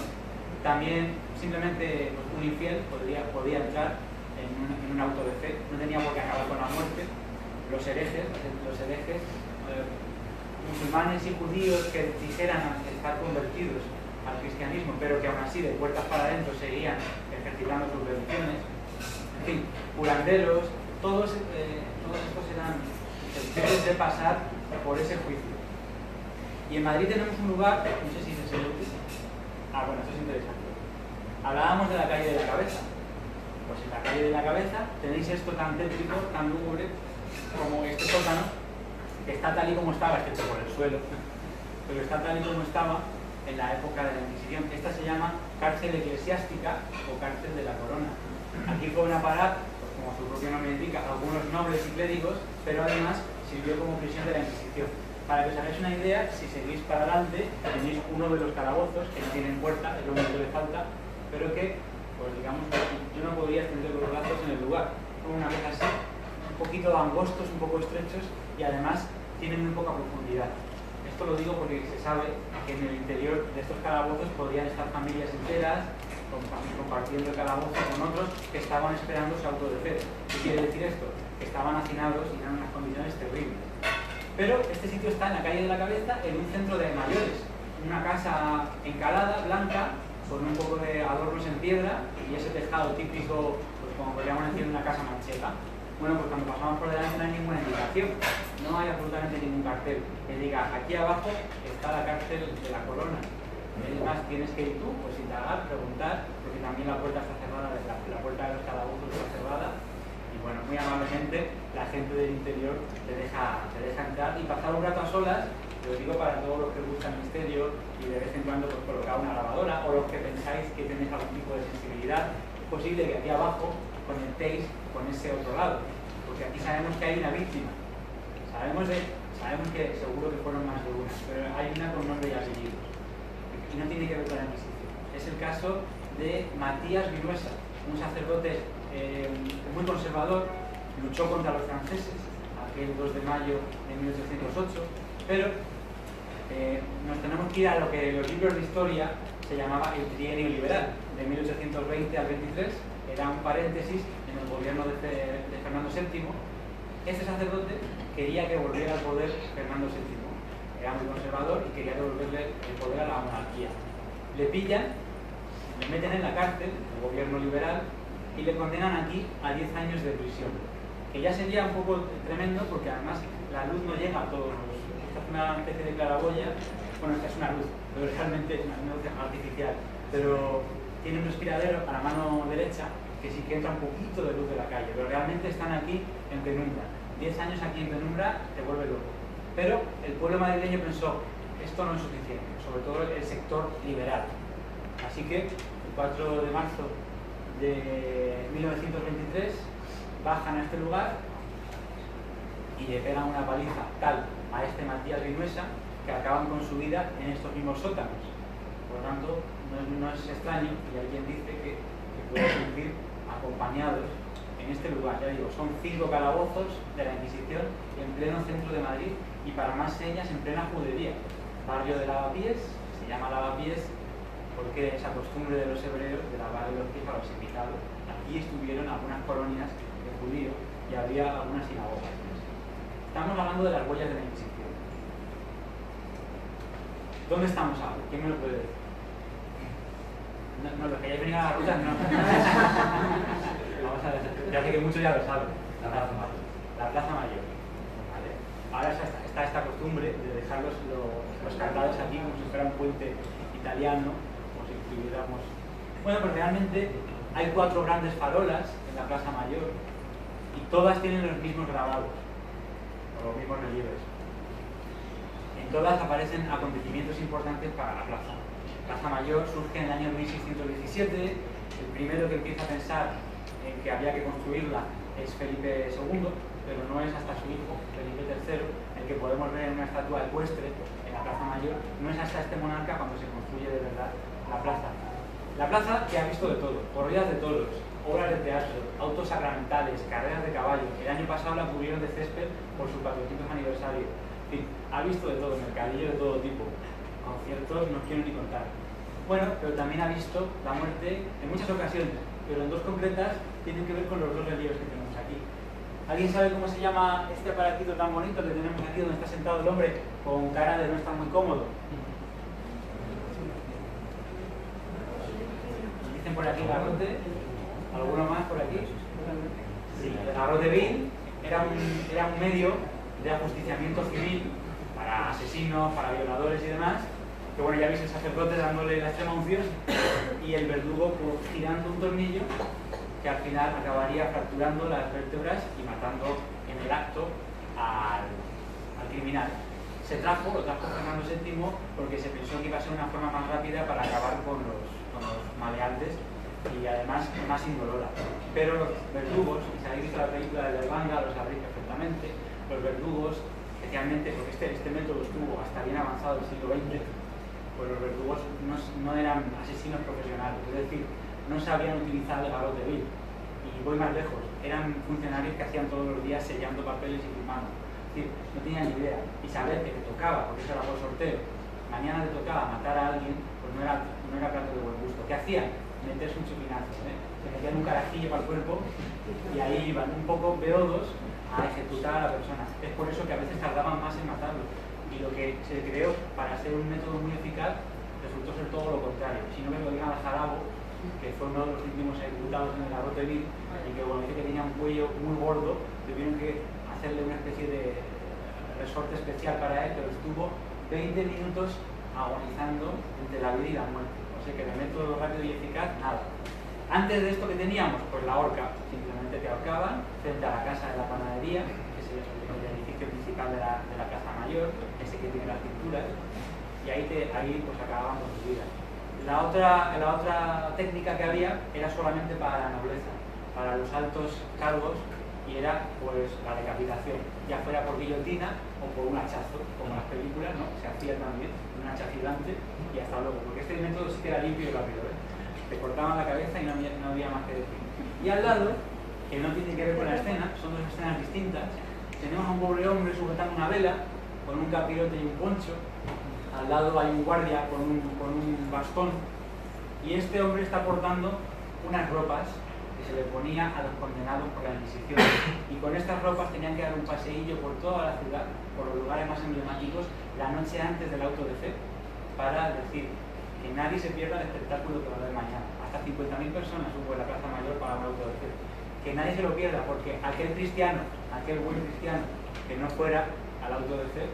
también simplemente pues, un infiel podía entrar en un auto de fe, no tenía por qué acabar con la muerte. Los herejes, musulmanes y judíos que dijeran estar convertidos al cristianismo, pero que aún así de puertas para adentro seguían ejercitando sus religiones. En fin, curanderos, todos estos eran susceptibles de pasar por ese juicio. Y en Madrid tenemos un lugar, no sé si es el último. Bueno, esto es interesante. Hablábamos de la calle de la Cabeza. Pues en la calle de la Cabeza tenéis esto tan tétrico, tan lúgubre, como este sótano, que está tal y como estaba, excepto por el suelo, pero está tal y como estaba en la época de la Inquisición. Esta se llama cárcel eclesiástica o cárcel de la Corona. Aquí fueron a parar, pues como su propio nombre indica, algunos nobles y clérigos, pero además sirvió como prisión de la Inquisición. Para que os hagáis una idea, si seguís para adelante, tenéis uno de los calabozos que no tienen puerta, es lo único que le falta, pero que, pues digamos, yo no podría extender los brazos en el lugar. Como una cosa así, un poquito angostos, un poco estrechos y además tienen muy poca profundidad. Esto lo digo porque se sabe que en el interior de estos calabozos podían estar familias enteras compartiendo el calabozo con otros que estaban esperando su auto de fe. ¿Qué quiere decir esto? Que estaban hacinados y eran unas condiciones terribles. Pero este sitio está en la calle de la Cabeza, en un centro de mayores, una casa encalada, blanca, con un poco de adornos en piedra y ese tejado típico, pues como podríamos decir, una casa manchega. Bueno, pues cuando pasamos por delante no hay ninguna indicación, no hay absolutamente ningún cartel que diga aquí abajo está la cárcel de la Corona. Es más, tienes que ir tú, pues indagar, preguntar, porque también la puerta está cerrada, la puerta de los calabozos está cerrada. Y bueno, muy amablemente la gente del interior te deja entrar y pasar un rato a solas. Lo digo para todos los que os gusta el misterio y de vez en cuando pues, colocar una lavadora o los que pensáis que tenéis algún tipo de sensibilidad. Es posible que aquí abajo conectéis con ese otro lado, porque aquí sabemos que hay una víctima. Sabemos que seguro que fueron más de una, pero hay una con nombre y apellidos. Y no tiene que ver con la Inquisición. Es el caso de Matías Vinuesa, un sacerdote muy conservador, luchó contra los franceses aquel 2 de mayo de 1808, pero nos tenemos que ir a lo que en los libros de historia se llamaba el trienio liberal, de 1820 al 23, era un paréntesis en el gobierno de Fernando VII. Este sacerdote quería que volviera al poder Fernando VII, era muy conservador y quería devolverle el poder a la monarquía. Le pillan, le meten en la cárcel, el gobierno liberal, y le condenan aquí a 10 años de prisión, que ya sería un poco tremendo porque además la luz no llega a todos los... Esta es una especie de claraboya, bueno, esta es una luz, pero realmente es una luz artificial, pero tiene un respiradero a la mano derecha que sí que entra un poquito de luz de la calle, pero realmente están aquí en penumbra. 10 años aquí en penumbra te vuelve loco. Pero el pueblo madrileño pensó, esto no es suficiente, sobre todo el sector liberal. Así que el 4 de marzo de 1923 bajan a este lugar y le pegan una paliza tal a este Matías Vinuesa que acaban con su vida en estos mismos sótanos. Por lo tanto, no es extraño, y hay quien dice que pueden vivir acompañados en este lugar. Ya digo, son 5 calabozos de la Inquisición en pleno centro de Madrid y para más señas en plena judería. Barrio de Lavapiés, se llama Lavapiés porque esa costumbre de los hebreos de lavar los pies a los invitados. Aquí estuvieron algunas colonias de judíos y había algunas sinagogas. Estamos hablando de las huellas de la Inquisición. ¿Dónde estamos ahora? ¿Quién me lo puede decir? No, los que hayáis venido a la ruta, no. Vamos a ver, ya sé que muchos ya lo saben. La Plaza Mayor. La Plaza Mayor. ¿Vale? Ahora está esta costumbre de dejar los candados aquí como si fuera un puente italiano, como si tuviéramos... Bueno, pues realmente hay 4 grandes farolas en la Plaza Mayor y todas tienen los mismos grabados, o los mismos relieves. En todas aparecen acontecimientos importantes para la plaza. La Plaza Mayor surge en el año 1617, el primero que empieza a pensar en que había que construirla es Felipe II, pero no es hasta su hijo, Felipe III, el que podemos ver en una estatua ecuestre en la Plaza Mayor, no es hasta este monarca cuando se construye de verdad la plaza. La plaza que ha visto de todo, corridas de toros, obras de teatro, autos sacramentales, carreras de caballo. El año pasado la cubrieron de césped por su 400 aniversario. En fin, ha visto de todo, mercadillo de todo tipo. Conciertos no os quiero ni contar. Bueno, pero también ha visto la muerte en muchas ocasiones, pero en dos concretas tienen que ver con los dos relieves que tenemos aquí. ¿Alguien sabe cómo se llama este aparatito tan bonito que tenemos aquí donde está sentado el hombre con cara de no estar muy cómodo? Dicen por aquí garrote, ¿alguno más por aquí? Sí, el garrote vil era un medio de ajusticiamiento civil para asesinos, para violadores y demás, que bueno, ya veis el sacerdote dándole la extrema unción y el verdugo pues, girando un tornillo que al final acabaría fracturando las vértebras y matando en el acto al criminal. Lo trajo Fernando VII porque se pensó que iba a ser una forma más rápida para acabar con los maleantes y además más indolora. Pero los verdugos, y si habéis visto la película de Dervanga, lo sabréis perfectamente, los verdugos, especialmente porque este método estuvo hasta bien avanzado el siglo XX, pues los verdugos no eran asesinos profesionales, es decir, no sabían utilizar el garrote vil. Y voy más lejos, eran funcionarios que hacían todos los días sellando papeles y firmando. Es decir, no tenían ni idea. Y saber que te tocaba, porque eso era por sorteo, mañana te tocaba matar a alguien, pues no era plato de buen gusto. ¿Qué hacían? Meterse un chupinazo, se metían un carajillo para el cuerpo y ahí iban un poco beodos a ejecutar a la persona. Es por eso que a veces tardaban más en matarlo. Y lo que se creó para ser un método muy eficaz resultó ser todo lo contrario. Si no me lo digan al Jarabo, que fue uno de los últimos ejecutados en el garrote vil, y que bueno, dice que tenía un cuello muy gordo, tuvieron que hacerle una especie de resorte especial para él, pero estuvo 20 minutos agonizando entre la vida y la muerte. O sea que de método rápido y eficaz, nada. Antes de esto que teníamos, pues la horca, simplemente te ahorcaban frente a la casa de la panadería, que es el edificio principal de la Plaza Mayor, ese que tiene las cinturas, y ahí pues acababan con su vida. La otra técnica que había era solamente para la nobleza, para los altos cargos, y era pues la decapitación, ya fuera por guillotina o por un hachazo, como en las películas, ¿no? Se hacía también un hacha gigante y hasta luego, porque este método sí que era limpio y rápido, te cortaban la cabeza y no había más que decir. Y al lado, que no tiene que ver con la escena, son dos escenas distintas, tenemos a un pobre hombre sujetando una vela, con un capirote y un poncho, al lado hay un guardia con un bastón, y este hombre está portando unas ropas que se le ponía a los condenados por la Inquisición, y con estas ropas tenían que dar un paseillo por toda la ciudad, por los lugares más emblemáticos, la noche antes del auto de fe, para decir que nadie se pierda el espectáculo que va a haber mañana. Hasta 50.000 personas hubo en la Plaza Mayor para un auto de fe. Que nadie se lo pierda, porque aquel buen cristiano que no fuera al auto de fe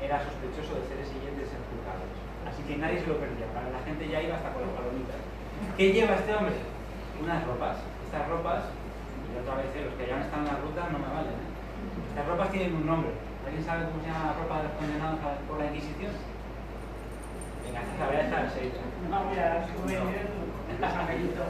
era sospechoso de ser el siguiente de ser juzgado. Así que nadie se lo perdía, para la gente ya iba hasta con las palomitas. ¿Qué lleva este hombre? Unas ropas. Estas ropas, y otra vez los que ya han estado en la ruta no me valen. Estas ropas tienen un nombre. ¿Alguien sabe cómo se llama la ropa de los condenados por la Inquisición? Venga, esta es la voy a dejar al 6. No, mira, el San Benito.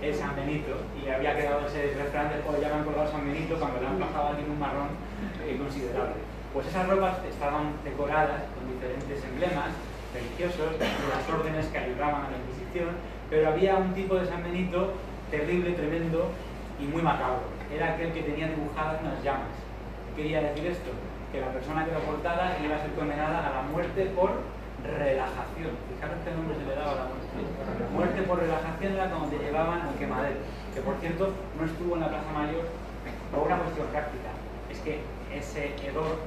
El San Benito. Y había quedado ese refrán de ya me han colgado San Benito cuando le han pasado aquí un marrón considerable. Pues esas ropas estaban decoradas con diferentes emblemas religiosos, de las órdenes que ayudaban a la Inquisición, pero había un tipo de San Benito terrible, tremendo y muy macabro. Era aquel que tenía dibujadas unas llamas. ¿Qué quería decir esto? Que la persona que lo portara iba a ser condenada a la muerte por relajación. Fijaros qué nombre se le daba a la muerte. Muerte por relajación era cuando te llevaban al quemadero, que por cierto no estuvo en la Plaza Mayor por una cuestión práctica. Es que ese hedor,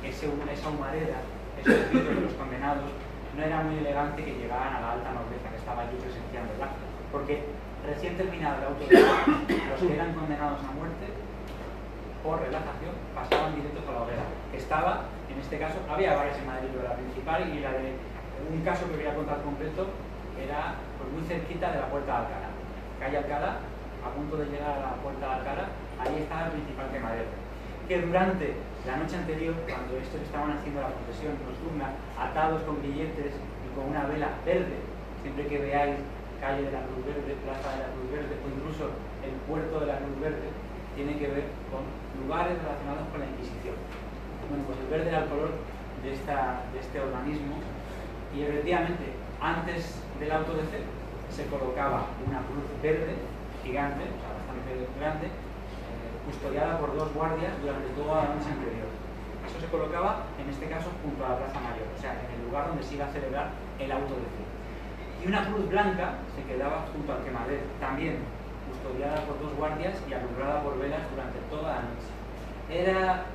esa humareda, ese espíritu de los condenados no era muy elegante que llegaran a la alta nobleza que estaba allí presenciando el acto, porque recién terminado el auto de fe, los que eran condenados a muerte por relajación pasaban directos a la hoguera. Estaba, en este caso, había varias en Madrid, pero la principal y la de un caso que voy a contar completo era pues, muy cerquita de la Puerta de Alcalá. Calle Alcalá, a punto de llegar a la Puerta de Alcalá, ahí estaba el principal quemadero. Que durante la noche anterior, cuando estos estaban haciendo la procesión nocturna, atados con billetes y con una vela verde, siempre que veáis calle de la Cruz Verde, plaza de la Cruz Verde o incluso el puerto de la Cruz Verde, tiene que ver con lugares relacionados con la Inquisición. Bueno, pues el verde era el color de este organismo y efectivamente antes del auto de fe se colocaba una cruz verde gigante, o sea, bastante grande, custodiada por 2 guardias durante toda la noche anterior. Eso se colocaba, en este caso, junto a la Plaza Mayor, o sea, en el lugar donde se iba a celebrar el auto de fe. Y una cruz blanca se quedaba junto al quemadero, también custodiada por 2 guardias y alumbrada por velas durante toda la noche. Era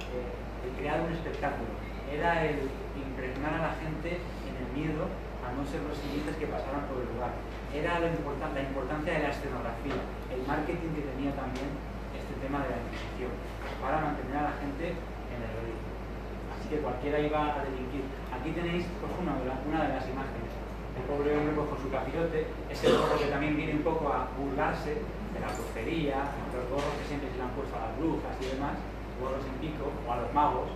el crear un espectáculo, era el impregnar a la gente en el miedo a no ser los siguientes que pasaran por el lugar. Era la importancia de la escenografía, el marketing que tenía también este tema de la Inquisición, para mantener a la gente en el ridículo. Así que cualquiera iba a delinquir. Aquí tenéis pues, una de las imágenes. El pobre hombre pues, con su capirote, ese gorro que también viene un poco a burlarse de la brujería, los gorros que siempre se le han puesto a las brujas y demás, gorros en pico, o a los magos.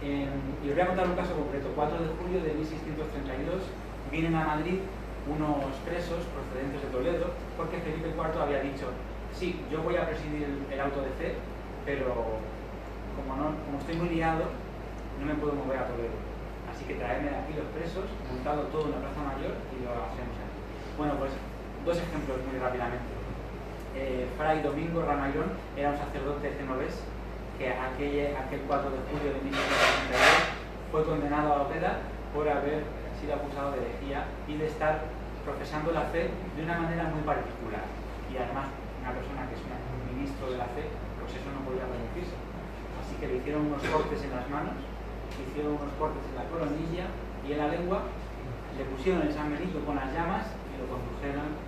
Y os voy a contar un caso concreto. 4 de julio de 1632 vienen a Madrid unos presos procedentes de Toledo, porque Felipe IV había dicho: sí, yo voy a presidir el auto de fe, pero como estoy muy liado, no me puedo mover a Toledo. Así que traedme de aquí los presos, montado todo en la Plaza Mayor y lo hacemos aquí. Bueno, pues 2 ejemplos muy rápidamente. Fray Domingo Ramairón era un sacerdote genovés que aquel 4 de julio de 1632 fue condenado a la hoguera por haber sido acusado de herejía y de estar profesando la fe de una manera muy particular. Y además, una persona que es un ministro de la fe, pues eso no podía permitirse. Así que le hicieron unos cortes en las manos, le hicieron unos cortes en la coronilla y en la lengua, le pusieron el San Benito con las llamas y lo condujeron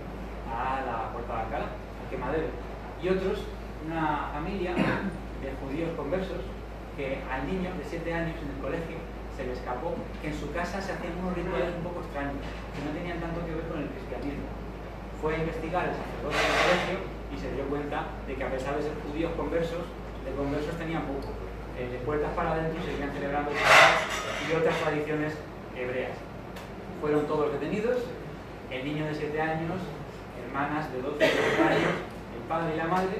a la Puerta de Alcalá, al quemadero. Y otros, una familia de judíos conversos, que al niño de 7 años en el colegio se le escapó que en su casa se hacían unos rituales un poco extraños, que no tenían tanto que ver con el cristianismo. Fue a investigar el sacerdote del colegio y se dio cuenta de que a pesar de ser judíos conversos, de conversos tenían poco. De puertas para adentro seguían celebrando el Shabbat y otras tradiciones hebreas. Fueron todos detenidos, el niño de 7 años, hermanas de 12 y 13 años, el padre y la madre,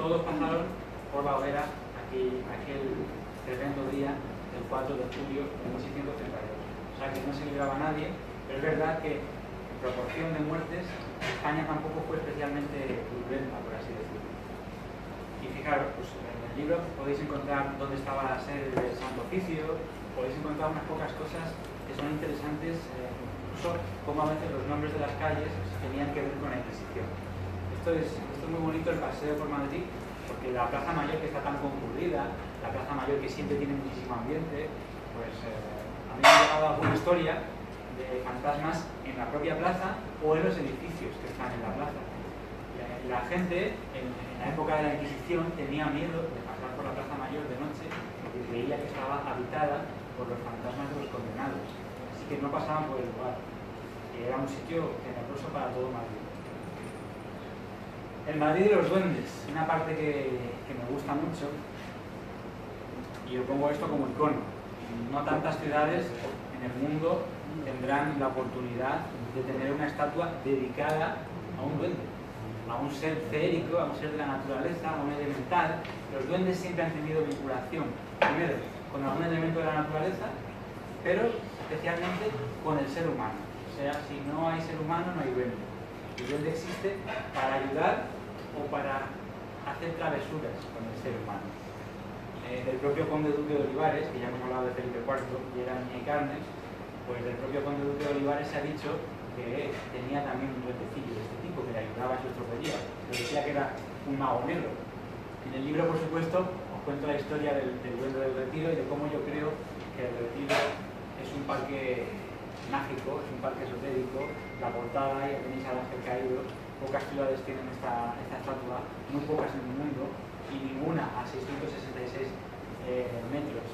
todos pasaron por la hoguera aquel tremendo día del 4 de julio de 1632. O sea que no se libraba a nadie, pero es verdad que en proporción de muertes España tampoco fue especialmente virulenta, por así decirlo. Y fijaros, pues, en el libro podéis encontrar dónde estaba la sede del Santo Oficio, podéis encontrar unas pocas cosas que son interesantes, incluso cómo a veces los nombres de las calles tenían que ver con la Inquisición. Esto es muy bonito, el paseo por Madrid, porque la Plaza Mayor, que está tan concurrida, la Plaza Mayor que siempre tiene muchísimo ambiente, pues a mí me ha llegado alguna historia de fantasmas en la propia plaza o en los edificios que están en la plaza. La gente en la época de la Inquisición tenía miedo de pasar por la Plaza Mayor de noche porque creía que estaba habitada por los fantasmas de los condenados, así que no pasaban por el lugar. Era un sitio tenebroso para todo Madrid. El Madrid de los duendes, una parte que me gusta mucho, y yo pongo esto como icono. No tantas ciudades en el mundo tendrán la oportunidad de tener una estatua dedicada a un duende, a un ser feérico, a un ser de la naturaleza, a un elemental. Los duendes siempre han tenido vinculación, primero, con algún elemento de la naturaleza, pero especialmente con el ser humano. O sea, si no hay ser humano, no hay duende. El duende existe para ayudar o para hacer travesuras con el ser humano. Del propio conde duque de Olivares, que ya hemos hablado de Felipe IV y era niña y carne, pues del propio conde duque de Olivares se ha dicho que tenía también un duendecillo de este tipo que le ayudaba a sus tropelías, que decía que era un mago negro. En el libro, por supuesto, os cuento la historia del duende del Retiro y de cómo yo creo que el Retiro es un parque mágico, es un parque esotérico. La portada, ya tenéis al ángel caído. Pocas ciudades tienen esta estatua, muy pocas en el mundo, y ninguna a 666 metros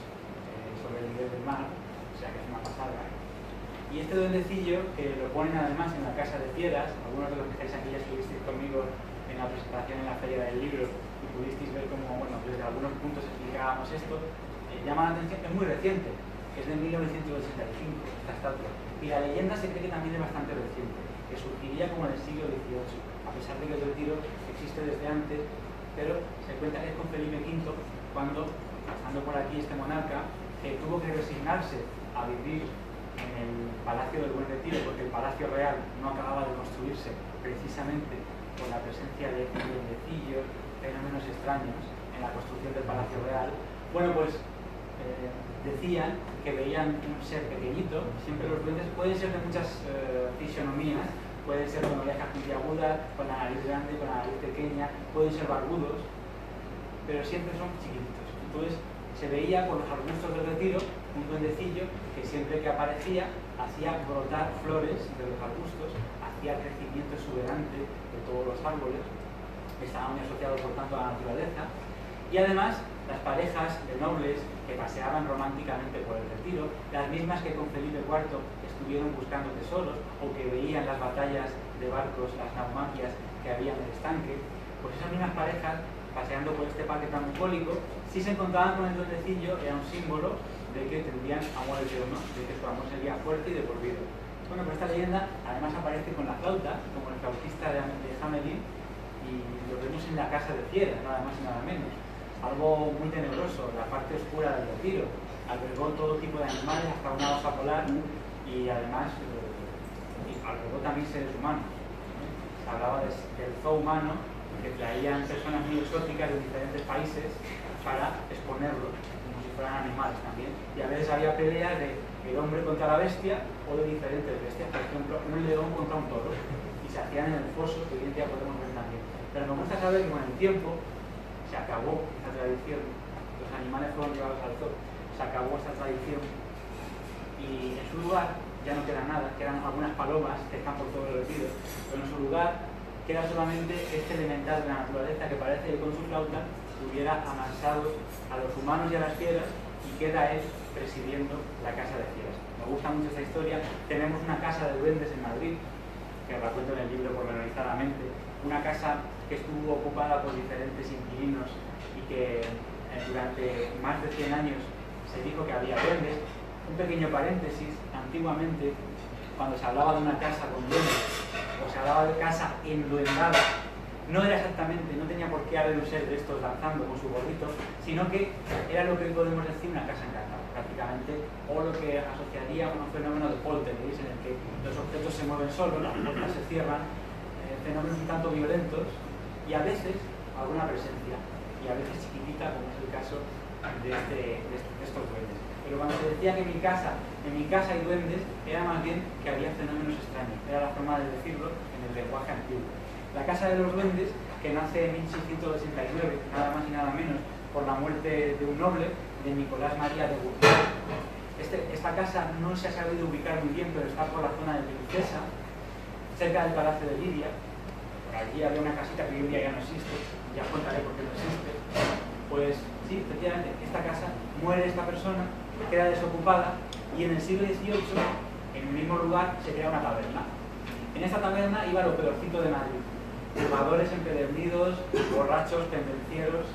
sobre el nivel del mar, o sea que es una pasada. Y este duendecillo, que lo ponen además en la Casa de Fieras, algunos de los que estáis aquí ya estuvisteis conmigo en la presentación en la Feria del Libro y pudisteis ver cómo, bueno, desde algunos puntos explicábamos esto, llama la atención, es muy reciente, es de 1985 esta estatua, y la leyenda se cree que también es bastante reciente, que surgiría como en el siglo XVIII, a pesar de que el Retiro existe desde antes, pero se cuenta que es con Felipe V cuando, pasando por aquí este monarca, tuvo que resignarse a vivir en el Palacio del Buen Retiro, porque el Palacio Real no acababa de construirse precisamente por la presencia de duendecillos, fenómenos extraños en la construcción del Palacio Real. Bueno, pues decían que veían un ser pequeñito. Siempre los duendes pueden ser de muchas fisionomías, pueden ser con orejas puntiagudas, con la nariz grande, con la nariz pequeña, pueden ser barbudos, pero siempre son chiquititos. Entonces se veía por los arbustos del Retiro un duendecillo que siempre que aparecía hacía brotar flores de los arbustos, hacía crecimiento exuberante de todos los árboles, estaba muy asociado por tanto a la naturaleza. Y además las parejas de nobles que paseaban románticamente por el Retiro, las mismas que con Felipe IV estuvieron buscando tesoros o que veían las batallas de barcos, las naumaquias que había en el estanque, pues esas mismas parejas paseando por este parque tan bucólico, si se encontraban con el duendecillo, era un símbolo de que tendrían amor eterno, de que su amor sería fuerte y de por vida. Bueno, pues esta leyenda además aparece con la flauta, como el flautista de Hamelin, y lo vemos en la casa de Fiera, nada más y nada menos. Algo muy tenebroso, la parte oscura del Retiro. Albergó todo tipo de animales, hasta una osa polar, y además albergó también seres humanos. Se hablaba del zoo humano, que traían personas muy exóticas de diferentes países para exponerlos, como si fueran animales también. Y a veces había peleas de el hombre contra la bestia o de diferentes bestias, por ejemplo, un león contra un toro, y se hacían en el foso, que hoy en día podemos ver también. Pero me gusta saber que con el tiempo se acabó esta tradición, los animales fueron llevados al zoo, se acabó esta tradición y en su lugar ya no queda nada, quedan algunas palomas que están por todo el Retiro, pero en su lugar queda solamente este elemental de la naturaleza que parece que con su flauta hubiera amansado a los humanos y a las fieras, y queda él presidiendo la casa de fieras. Me gusta mucho esta historia. Tenemos una casa de duendes en Madrid, que la cuento en el libro pormenorizadamente, una casa que estuvo ocupada por diferentes inquilinos y que durante más de 100 años se dijo que había duendes. Un pequeño paréntesis: antiguamente, cuando se hablaba de una casa con duendes o se hablaba de casa enduendada, no era exactamente, no tenía por qué haber un ser de estos danzando con su gorrito, sino que era lo que hoy podemos decir una casa encantada, prácticamente, o lo que asociaría a un fenómeno de poltergeist, en el que los objetos se mueven solos, las puertas se cierran, fenómenos un tanto violentos, y a veces alguna presencia, y a veces chiquitita, como es el caso de estos duendes. Pero cuando se decía que en mi casa hay duendes, era más bien que había fenómenos extraños, era la forma de decirlo en el lenguaje antiguo. La Casa de los Duendes, que nace en 1669, nada más y nada menos, por la muerte de un noble, de Nicolás María de Guzmán. Esta casa no se ha sabido ubicar muy bien, pero está por la zona de Princesa, cerca del Palacio de Lidia. Por allí había una casita que hoy en día ya no existe, ya contaré por qué no existe. Pues sí, efectivamente, esta casa, muere esta persona, queda desocupada, y en el siglo XVIII, en el mismo lugar, se crea una taberna. En esta taberna iba lo peorcito de Madrid: jugadores empedernidos, borrachos, pendencieros,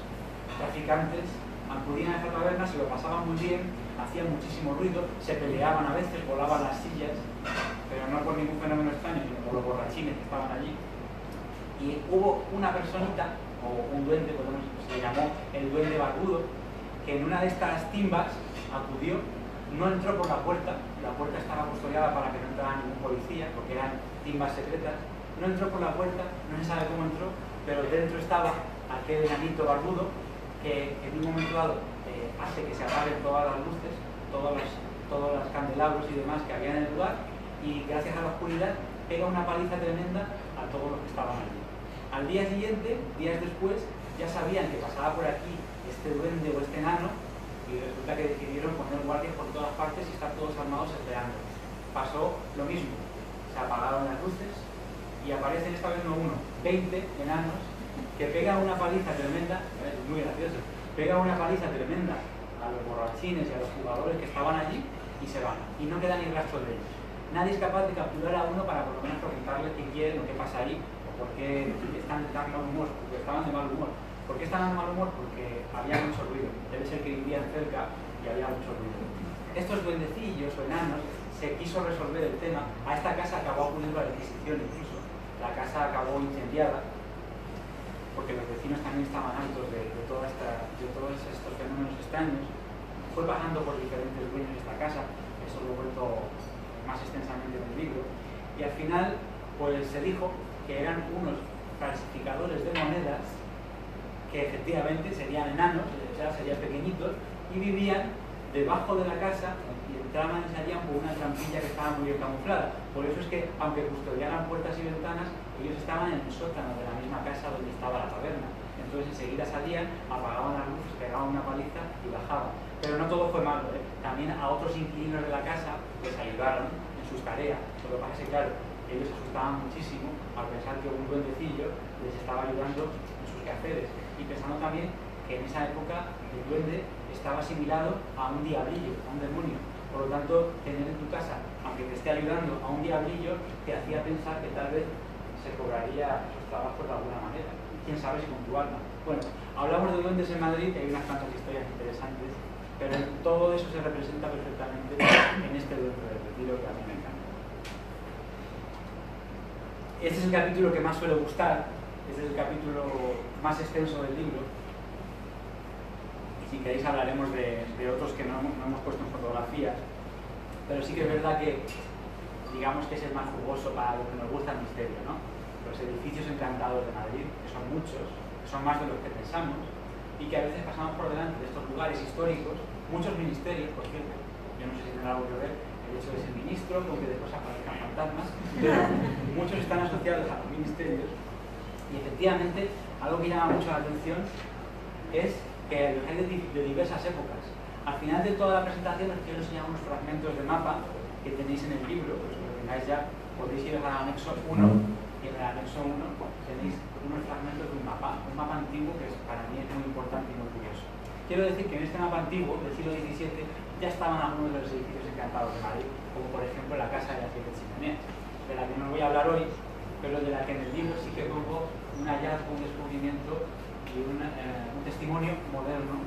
traficantes. Acudían a esta taberna, se lo pasaban muy bien, hacían muchísimo ruido, se peleaban a veces, volaban las sillas, pero no por ningún fenómeno extraño, sino por los borrachines que estaban allí. Y hubo una personita, o un duende, se le llamó el duende barbudo, que en una de estas timbas acudió, no entró por la puerta estaba custodiada para que no entrara ningún policía, porque eran timbas secretas. No entró por la puerta, no se sabe cómo entró, pero dentro estaba aquel enanito barbudo que en un momento dado hace que se apaguen todas las luces, todos los candelabros y demás que había en el lugar, y gracias a la oscuridad pega una paliza tremenda a todos los que estaban allí. Al día siguiente, días después, ya sabían que pasaba por aquí este duende o este enano, y resulta que decidieron poner guardias por todas partes y estar todos armados esperando. Pasó lo mismo, se apagaron las luces y aparecen esta vez no uno, 20 enanos que pegan una paliza tremenda, es muy gracioso, pegan una paliza tremenda a los borrachines y a los jugadores que estaban allí y se van, y no queda ni rastro de ellos. Nadie es capaz de capturar a uno para por lo menos preguntarle qué quieren o qué pasa ahí, o por qué están de tan mal humor, porque estaban de mal humor. ¿Por qué estaban de mal humor? Porque había mucho ruido. Debe ser que vivían cerca y había mucho ruido. Estos duendecillos o enanos, se quiso resolver el tema. A esta casa acabó acudiendo a la Inquisición incluso. La casa acabó incendiada porque los vecinos también estaban hartos de todos estos fenómenos extraños. Fue pasando por diferentes dueños esta casa, eso lo he vuelto más extensamente en el libro, y al final pues se dijo que eran unos falsificadores de monedas que efectivamente serían enanos, o sea, serían pequeñitos, y vivían debajo de la casa y entraban y salían por una trampilla que estaba muy bien camuflada. Por eso es que, aunque custodiaran puertas y ventanas, ellos estaban en el sótano de la misma casa donde estaba la taberna. Entonces enseguida salían, apagaban las luces, pegaban una paliza y bajaban. Pero no todo fue malo, ¿eh? También a otros inquilinos de la casa les ayudaron en sus tareas. Lo que pasa es que, claro, ellos se asustaban muchísimo al pensar que un duendecillo les estaba ayudando en sus quehaceres. Y pensando también que en esa época el duende estaba asimilado a un diablillo, a un demonio. Por lo tanto, tener en tu casa, aunque te esté ayudando a un diablillo, te hacía pensar que tal vez se cobraría esos trabajos de alguna manera. Quién sabe si con tu alma. Bueno, hablamos de duendes en Madrid, hay unas cuantas historias interesantes, pero todo eso se representa perfectamente en este duende del retiro que a mí me encanta. Este es el capítulo que más suele gustar, este es el capítulo más extenso del libro. Si queréis hablaremos de otros que no hemos puesto en fotografías, pero sí que es verdad que digamos que es el más jugoso para lo que nos gusta el misterio, ¿no? Los edificios encantados de Madrid, que son muchos, que son más de los que pensamos, y que a veces pasamos por delante de estos lugares históricos, muchos ministerios, por cierto, yo no sé si tendrá algo que ver el hecho de ser ministro, con que después aparezcan fantasmas, pero muchos están asociados a los ministerios, y efectivamente algo que llama mucho la atención es que los hay de diversas épocas. Al final de toda la presentación os quiero enseñar unos fragmentos de mapa que tenéis en el libro, pues lo tengáis ya, podéis ir al anexo 1, y en el anexo 1 tenéis unos fragmentos de un mapa antiguo que para mí es muy importante y muy curioso. Quiero decir que en este mapa antiguo del siglo XVII ya estaban algunos de los edificios encantados de Madrid, como por ejemplo la Casa de las 7 Chimeneas, de la que no os voy a hablar hoy, pero de la que en el libro sí que pongo un hallazgo, un descubrimiento y un testimonio moderno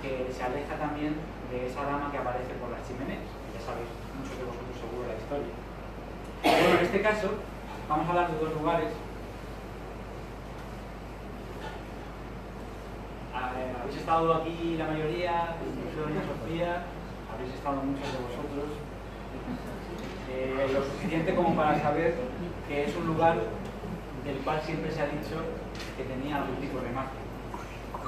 que se aleja también de esa dama que aparece por las chimeneas. Ya sabéis, muchos de vosotros seguro la historia. Bueno, en este caso vamos a hablar de dos lugares. Habéis estado aquí la mayoría, incluso doña Sofía, habéis estado muchos de vosotros. Lo suficiente como para saber que es un lugar del cual siempre se ha dicho que tenía algún tipo de magia.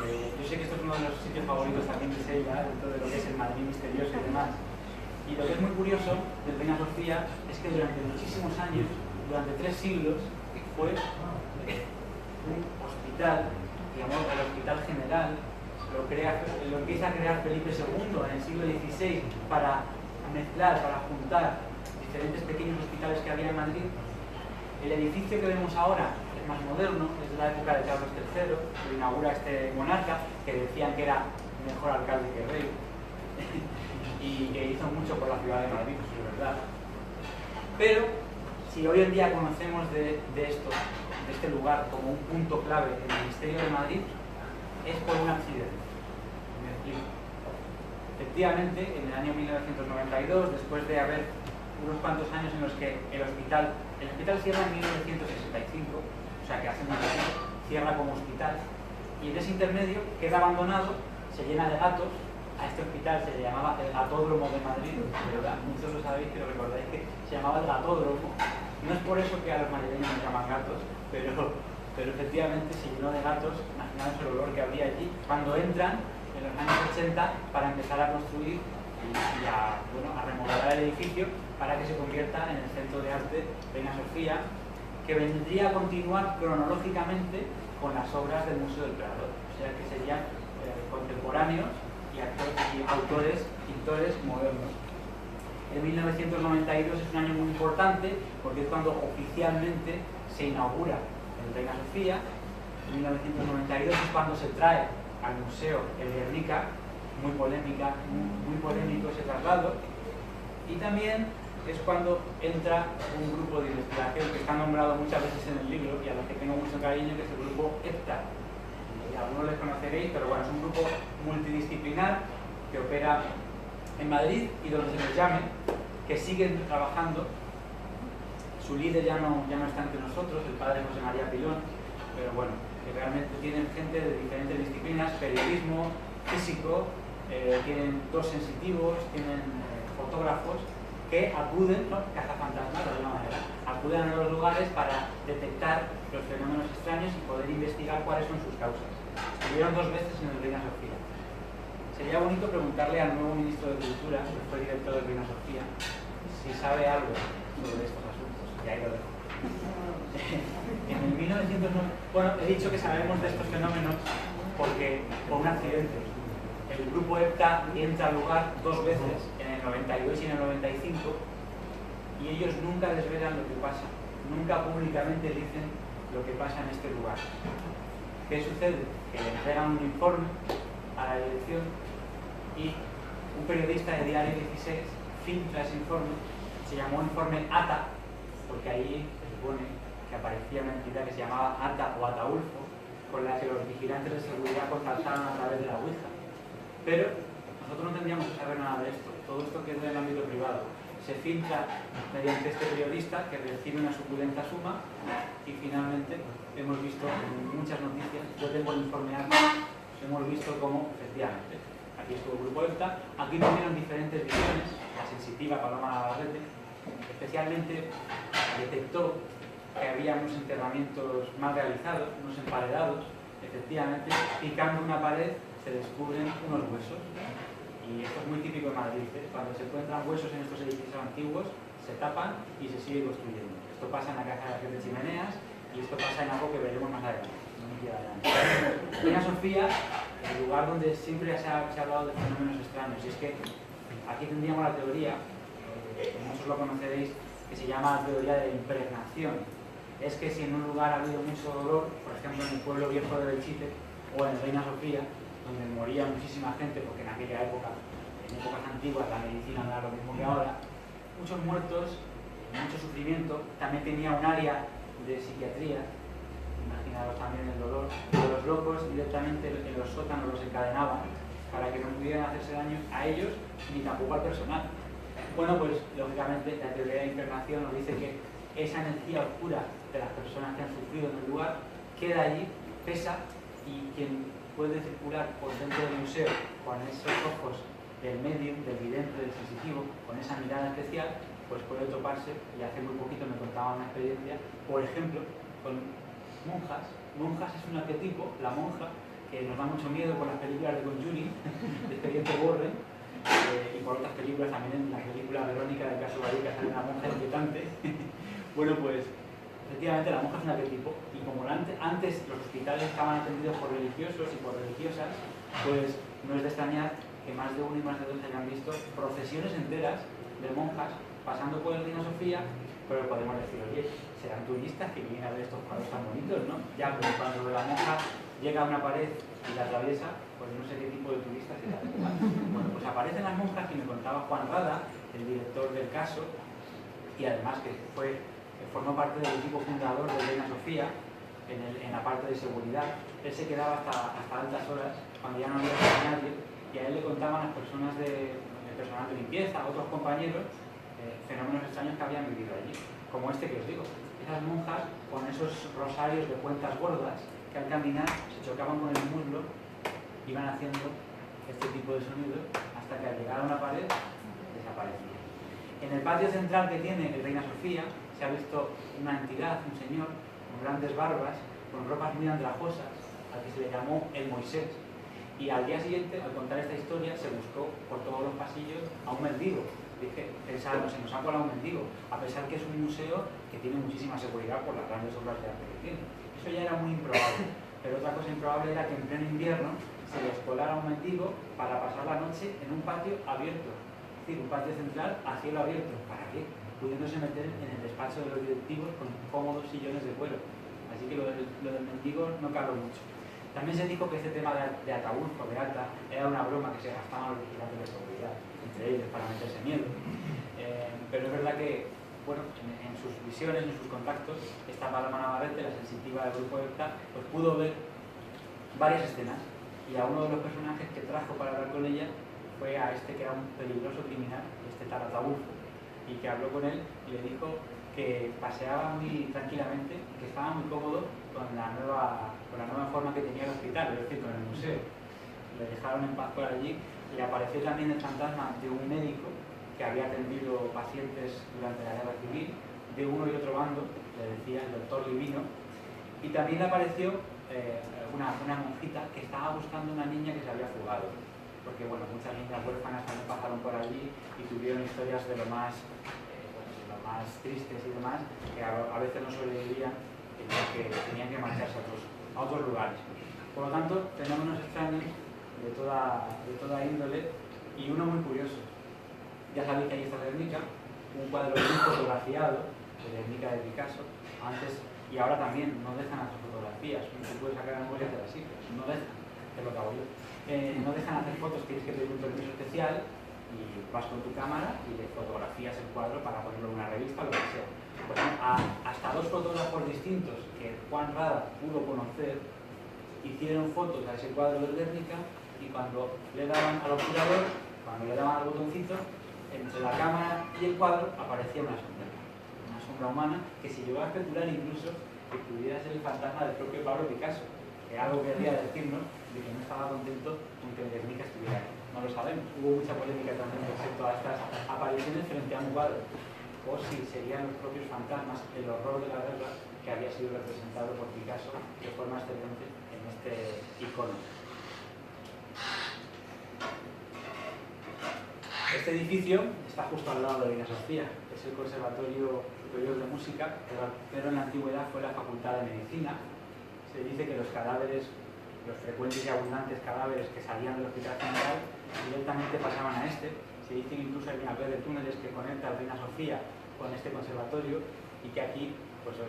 Yo sé que esto es uno de los sitios favoritos también de Seila, dentro de lo que es el Madrid misterioso y demás. Y lo que es muy curioso de Reina Sofía es que durante muchísimos años, durante 3 siglos, fue un hospital, digamos, el Hospital General, lo empieza a crear Felipe II en el siglo XVI para mezclar, para juntar diferentes pequeños hospitales que había en Madrid. El edificio que vemos ahora es más moderno, es de la época de Carlos III, lo inaugura este monarca, que decían que era mejor alcalde que rey, y que hizo mucho por la ciudad de Madrid, eso es verdad. Pero, si hoy en día conocemos de este lugar como un punto clave en el misterio de Madrid, es por un accidente. Me explico. Efectivamente, en el año 1992, después de haber unos cuantos años en los que el hospital cierra en 1965, o sea que hace mucho tiempo, cierra como hospital, y en ese intermedio queda abandonado, se llena de gatos. A este hospital se le llamaba el Gatódromo de Madrid, ¿verdad? Muchos lo sabéis, pero recordáis que se llamaba el Gatódromo. No es por eso que a los madrileños nos llaman gatos, pero efectivamente se llenó de gatos, imaginaos el olor que había allí, cuando entran en los años 80 para empezar a construir y a remodelar el edificio para que se convierta en el centro de arte Reina Sofía, que vendría a continuar cronológicamente con las obras del Museo del Prado, o sea que serían contemporáneos y autores, pintores modernos. En 1992 es un año muy importante porque es cuando oficialmente se inaugura el Reina Sofía. En 1992 es cuando se trae al museo el Guernica, muy polémico ese traslado, y también es cuando entra un grupo de investigación que está nombrado muchas veces en el libro y a los que tengo mucho cariño, que es el grupo EPTA. Y algunos les conoceréis, pero bueno, es un grupo multidisciplinar que opera en Madrid y donde se les llame, que siguen trabajando. Su líder ya no está entre nosotros, el padre José María Pilón, pero bueno, que realmente tienen gente de diferentes disciplinas, periodismo, físico, tienen 2 sensitivos, tienen fotógrafos, que acuden, ¿no? Cazafantasmas de alguna manera, acuden a los lugares para detectar los fenómenos extraños y poder investigar cuáles son sus causas. Estuvieron 2 veces en el Reina Sofía. Sería bonito preguntarle al nuevo ministro de Cultura, que fue director del Reina Sofía, si sabe algo sobre estos asuntos. Y ahí lo dejo. En el 1909, bueno, he dicho que sabemos de estos fenómenos porque por un accidente. El grupo EPTA entra al lugar 2 veces, en el 92 y en el 95, y ellos nunca desvelan lo que pasa, nunca públicamente dicen lo que pasa en este lugar. ¿Qué sucede? Que le entregan un informe a la dirección y un periodista de Diario 16 filtra ese informe, se llamó informe ATA, porque ahí se supone que aparecía una entidad que se llamaba ATA o Ataulfo, con la que los vigilantes de seguridad contactaron a través de la Ouija. Pero nosotros no tendríamos que saber nada de esto, todo esto queda en el ámbito privado. Se filtra mediante este periodista que recibe una suculenta suma y finalmente hemos visto en muchas noticias, yo tengo el informe ATA, hemos visto cómo efectivamente aquí estuvo el grupo EPTA, aquí tuvieron diferentes visiones, la sensitiva Paloma Navarrete especialmente detectó que había unos enterramientos mal realizados, unos emparedados, efectivamente picando una pared se descubren unos huesos. Y esto es muy típico de Madrid, ¿eh? Cuando se encuentran huesos en estos edificios antiguos, se tapan y se sigue construyendo. Esto pasa en la Casa de las Chimeneas y esto pasa en algo que veremos más adelante. No me quiero adelantar. Reina Sofía, el lugar donde siempre se ha hablado de fenómenos extraños, y es que aquí tendríamos la teoría, muchos lo conoceréis, que se llama la teoría de la impregnación. Es que si en un lugar ha habido mucho dolor, por ejemplo en el pueblo viejo de Belchite o en Reina Sofía, donde moría muchísima gente, porque en aquella época, en épocas antiguas, la medicina no era lo mismo que ahora, muchos muertos, mucho sufrimiento, también tenía un área de psiquiatría, imaginaros también el dolor, de los locos directamente en los sótanos los encadenaban para que no pudieran hacerse daño a ellos ni tampoco al personal. Bueno, pues lógicamente la teoría de la impregnación nos dice que esa energía oscura de las personas que han sufrido en el lugar queda allí, pesa, y quien puede circular por dentro del museo con esos ojos del medium, del vidente, del sensitivo, con esa mirada especial, pues puede toparse, y hace muy poquito me contaba una experiencia, por ejemplo, con monjas. Monjas es un arquetipo, la monja, que nos da mucho miedo por las películas de Conjuring, de Expediente Warren, y por otras películas, también en la película Verónica del caso Vallecas sale una monja inquietante. Bueno, pues efectivamente la monja es un arquetipo, y como antes los hospitales estaban atendidos por religiosos y por religiosas, pues no es de extrañar que más de uno y más de dos hayan visto procesiones enteras de monjas pasando por el Reina Sofía, pero podemos decir, oye, serán turistas que vienen a ver estos cuadros tan bonitos, ¿no? Ya, pero cuando la monja llega a una pared y la atraviesa, pues no sé qué tipo de turistas será. Bueno, pues aparecen las monjas, y me contaba Juan Rada, el director del caso, y además que formó parte del equipo fundador de Reina Sofía en la parte de seguridad. Él se quedaba hasta altas horas cuando ya no había nadie, y a él le contaban las personas del personal de limpieza, otros compañeros, fenómenos extraños que habían vivido allí, como este que os digo. Esas monjas con esos rosarios de cuentas gordas que al caminar se chocaban con el muslo, iban haciendo este tipo de sonidos hasta que al llegar a una pared desaparecían. En el patio central que tiene el Reina Sofía se ha visto una entidad, un señor, con grandes barbas, con ropas muy andrajosas, al que se le llamó el Moisés. Y al día siguiente, al contar esta historia, se buscó por todos los pasillos a un mendigo. Dije, pensaron, se nos ha colado un mendigo, a pesar que es un museo que tiene muchísima seguridad por las grandes obras de arte que tiene. Eso ya era muy improbable. Pero otra cosa improbable era que en pleno invierno se les colara un mendigo para pasar la noche en un patio abierto. Es decir, un patio central a cielo abierto. ¿Para qué? Pudiéndose meter en el despacho de los directivos con cómodos sillones de cuero. Así que lo del mendigo no caló mucho. También se dijo que este tema de Ataulfo, de Ata, era una broma que se gastaban los vigilantes de seguridad, entre ellos, para meterse miedo. Pero es verdad que, bueno, en sus visiones, en sus contactos, esta Paloma Navarrete, la sensitiva del grupo EPTA, pues pudo ver varias escenas, y a uno de los personajes que trajo para hablar con ella fue a este que era un peligroso criminal, este tal Ataulfo, y que habló con él y le dijo que paseaba muy tranquilamente, que estaba muy cómodo con la nueva forma que tenía el hospital, es decir, con el museo. Le dejaron en paz por allí, y apareció también el fantasma de un médico que había atendido pacientes durante la guerra civil, de uno y otro bando, le decía el doctor Livino, y también le apareció una monjita que estaba buscando una niña que se había fugado, porque bueno, muchas niñas huérfanas también pasaron por allí y tuvieron historias de lo más tristes y demás, que a veces no sobrevivían, que tenían que marcharse a otros lugares. Por lo tanto, fenómenos extraños de toda índole, y uno muy curioso. Ya sabéis que ahí está Guernica, un cuadro muy fotografiado de Guernica de Picasso, antes y ahora también no dejan hacer fotografías, no se puede sacar memorias de las cifras, no dejan, es lo que hago yo. No dejan hacer fotos, tienes que pedir un permiso especial y vas con tu cámara y le fotografías el cuadro para ponerlo en una revista o lo que sea. Pues hasta dos fotógrafos distintos que Juan Rada pudo conocer hicieron fotos a ese cuadro de Guernica, y cuando le daban al obturador, cuando le daban al botoncito, entre la cámara y el cuadro aparecía una sombra humana que se llegó a especular incluso que pudiera ser el fantasma del propio Pablo Picasso, que algo quería decirnos de que no estaba contento con que Guernica estuviera ahí. No lo sabemos, hubo mucha polémica también respecto a estas apariciones frente a un cuadro, o si serían los propios fantasmas, el horror de la guerra que había sido representado por Picasso de forma excelente en este icono. Este edificio está justo al lado de la Reina Sofía, es el Conservatorio Superior de Música, pero en la antigüedad fue la Facultad de Medicina. Se dice que los cadáveres, los frecuentes y abundantes cadáveres que salían del Hospital General, directamente pasaban a este. Se dice que incluso hay una red de túneles que conecta a la Reina Sofía con este conservatorio, y que aquí pues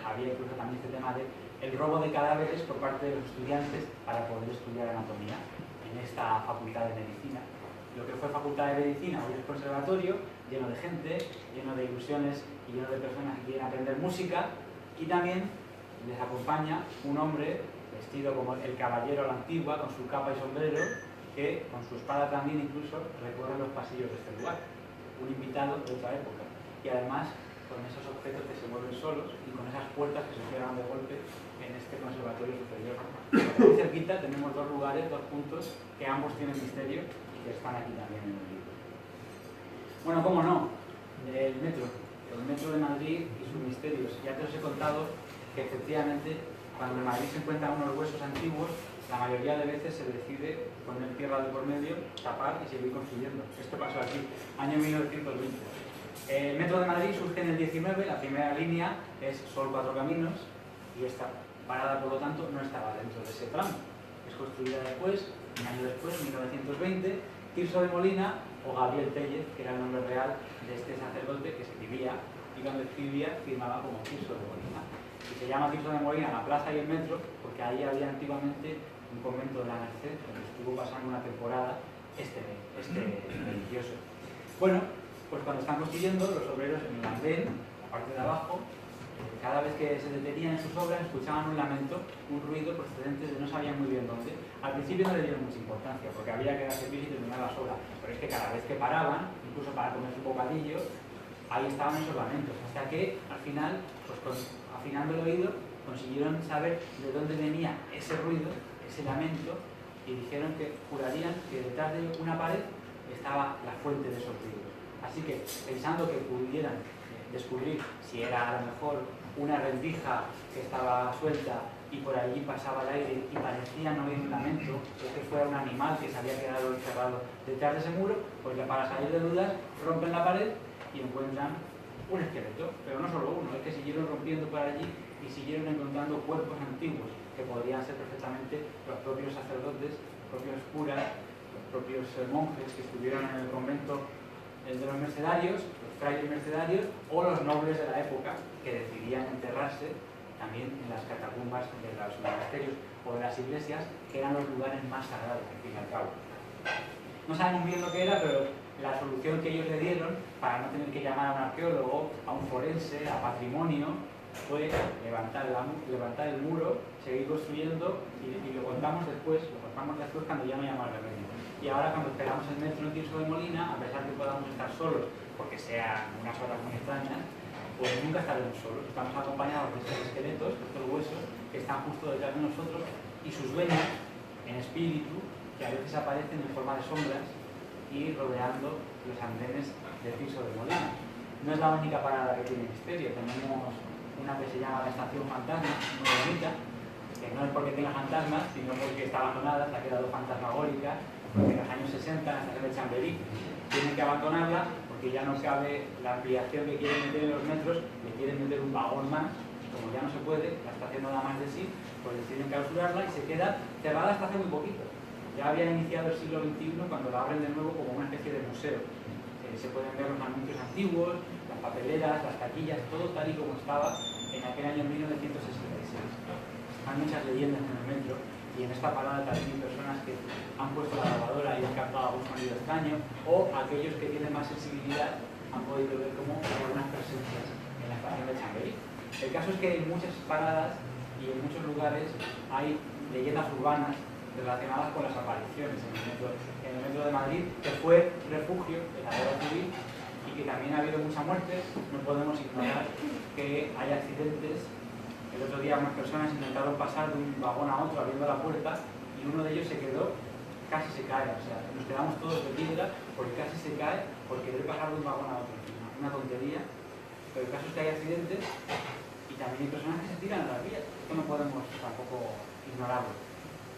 había incluso también este tema de el robo de cadáveres por parte de los estudiantes para poder estudiar anatomía en esta Facultad de Medicina. Lo que fue Facultad de Medicina hoy es conservatorio, lleno de gente, lleno de ilusiones y lleno de personas que quieren aprender música, y también les acompaña un hombre vestido como el caballero a la antigua, con su capa y sombrero, que con su espada también incluso recorre los pasillos de este lugar, un invitado de otra época, y además con esos objetos que se mueven solos y con esas puertas que se cierran de golpe en este conservatorio superior. Muy cerquita tenemos dos lugares, dos puntos, que ambos tienen misterio y que están aquí también en el libro. Bueno, cómo no, el metro de Madrid y sus misterios. Ya te os he contado que efectivamente cuando en Madrid se encuentran unos huesos antiguos, la mayoría de veces se decide poner tierra de por medio, tapar y seguir construyendo. Esto pasó aquí, año 1920. El metro de Madrid surge en el 19, la primera línea es Sol Cuatro Caminos, y esta parada, por lo tanto, no estaba dentro de ese tramo. Es construida después, un año después, 1920, Tirso de Molina o Gabriel Tellez, que era el nombre real de este sacerdote que escribía, y cuando escribía firmaba como Tirso de Molina. Y se llama Tirso de Molina la plaza y el metro porque ahí había antiguamente un convento de la Merced donde estuvo pasando una temporada este religioso. Bueno, pues cuando están construyendo, los obreros en el andén, la parte de abajo, cada vez que se detenían en sus obras escuchaban un lamento, un ruido procedente de no sabían muy bien dónde. Al principio no le dieron mucha importancia porque había que darse prisa y terminar las obras, pero es que cada vez que paraban, incluso para comer su bocadillo, ahí estaban esos lamentos, hasta que al final, pues afinando el oído, consiguieron saber de dónde venía ese ruido, ese lamento, y dijeron que jurarían que detrás de una pared estaba la fuente de esos ruidos. Así que, pensando que pudieran descubrir si era a lo mejor una rendija que estaba suelta y por allí pasaba el aire y parecía no oír un lamento, o que fuera un animal que se había quedado encerrado detrás de ese muro, pues ya para salir de dudas rompen la pared y encuentran un esqueleto, pero no solo uno, es que siguieron rompiendo por allí y siguieron encontrando cuerpos antiguos que podrían ser perfectamente los propios sacerdotes, los propios curas, los propios monjes que estuvieron en el convento de los mercedarios, los frailes mercedarios o los nobles de la época que decidían enterrarse también en las catacumbas de los monasterios o de las iglesias, que eran los lugares más sagrados, al fin y al cabo. No sabemos bien lo que era, pero la solución que ellos le dieron para no tener que llamar a un arqueólogo, a un forense, a patrimonio, fue levantar el muro, seguir construyendo y lo contamos después cuando ya no haya más remedio. Y ahora cuando esperamos el metro en Tirso de Molina, a pesar de que podamos estar solos, porque sean unas horas muy extrañas, pues nunca estaremos solos. Estamos acompañados de estos esqueletos, de estos huesos, que están justo detrás de nosotros, y sus dueños, en espíritu, que a veces aparecen en forma de sombras y rodeando los andenes del piso de Molina. No es la única parada que tiene misterio, tenemos una que se llama la Estación Fantasma, muy bonita, que no es porque tenga fantasmas, sino porque está abandonada, se ha quedado fantasmagórica, porque en los años 60, en la estación de Chamberí, tienen que abandonarla porque ya no cabe la ampliación que quieren meter en los metros, le quieren meter un vagón más, como ya no se puede, la estación no da más de sí, pues deciden clausurarla y se queda cerrada hasta hace muy poquito. Ya había iniciado el siglo XXI cuando la abren de nuevo como una especie de museo. Se pueden ver los anuncios antiguos, las papeleras, las taquillas, todo tal y como estaba en aquel año 1966. Hay muchas leyendas en el metro y en esta parada también hay personas que han puesto la lavadora y han captado algún sonido extraño, o aquellos que tienen más sensibilidad han podido ver como algunas presencias en la estación de Chamberí. El caso es que en muchas paradas y en muchos lugares hay leyendas urbanas relacionadas con las apariciones en el metro de Madrid, que fue refugio de la guerra civil y que también ha habido mucha muerte. No podemos ignorar que hay accidentes. El otro día unas personas intentaron pasar de un vagón a otro abriendo la puerta y uno de ellos se quedó, casi se cae, o sea, nos quedamos todos de piedra porque casi se cae por querer pasar de un vagón a otro. Una tontería, pero el caso es que hay accidentes y también hay personas que se tiran a las vías. Esto no podemos tampoco ignorarlo.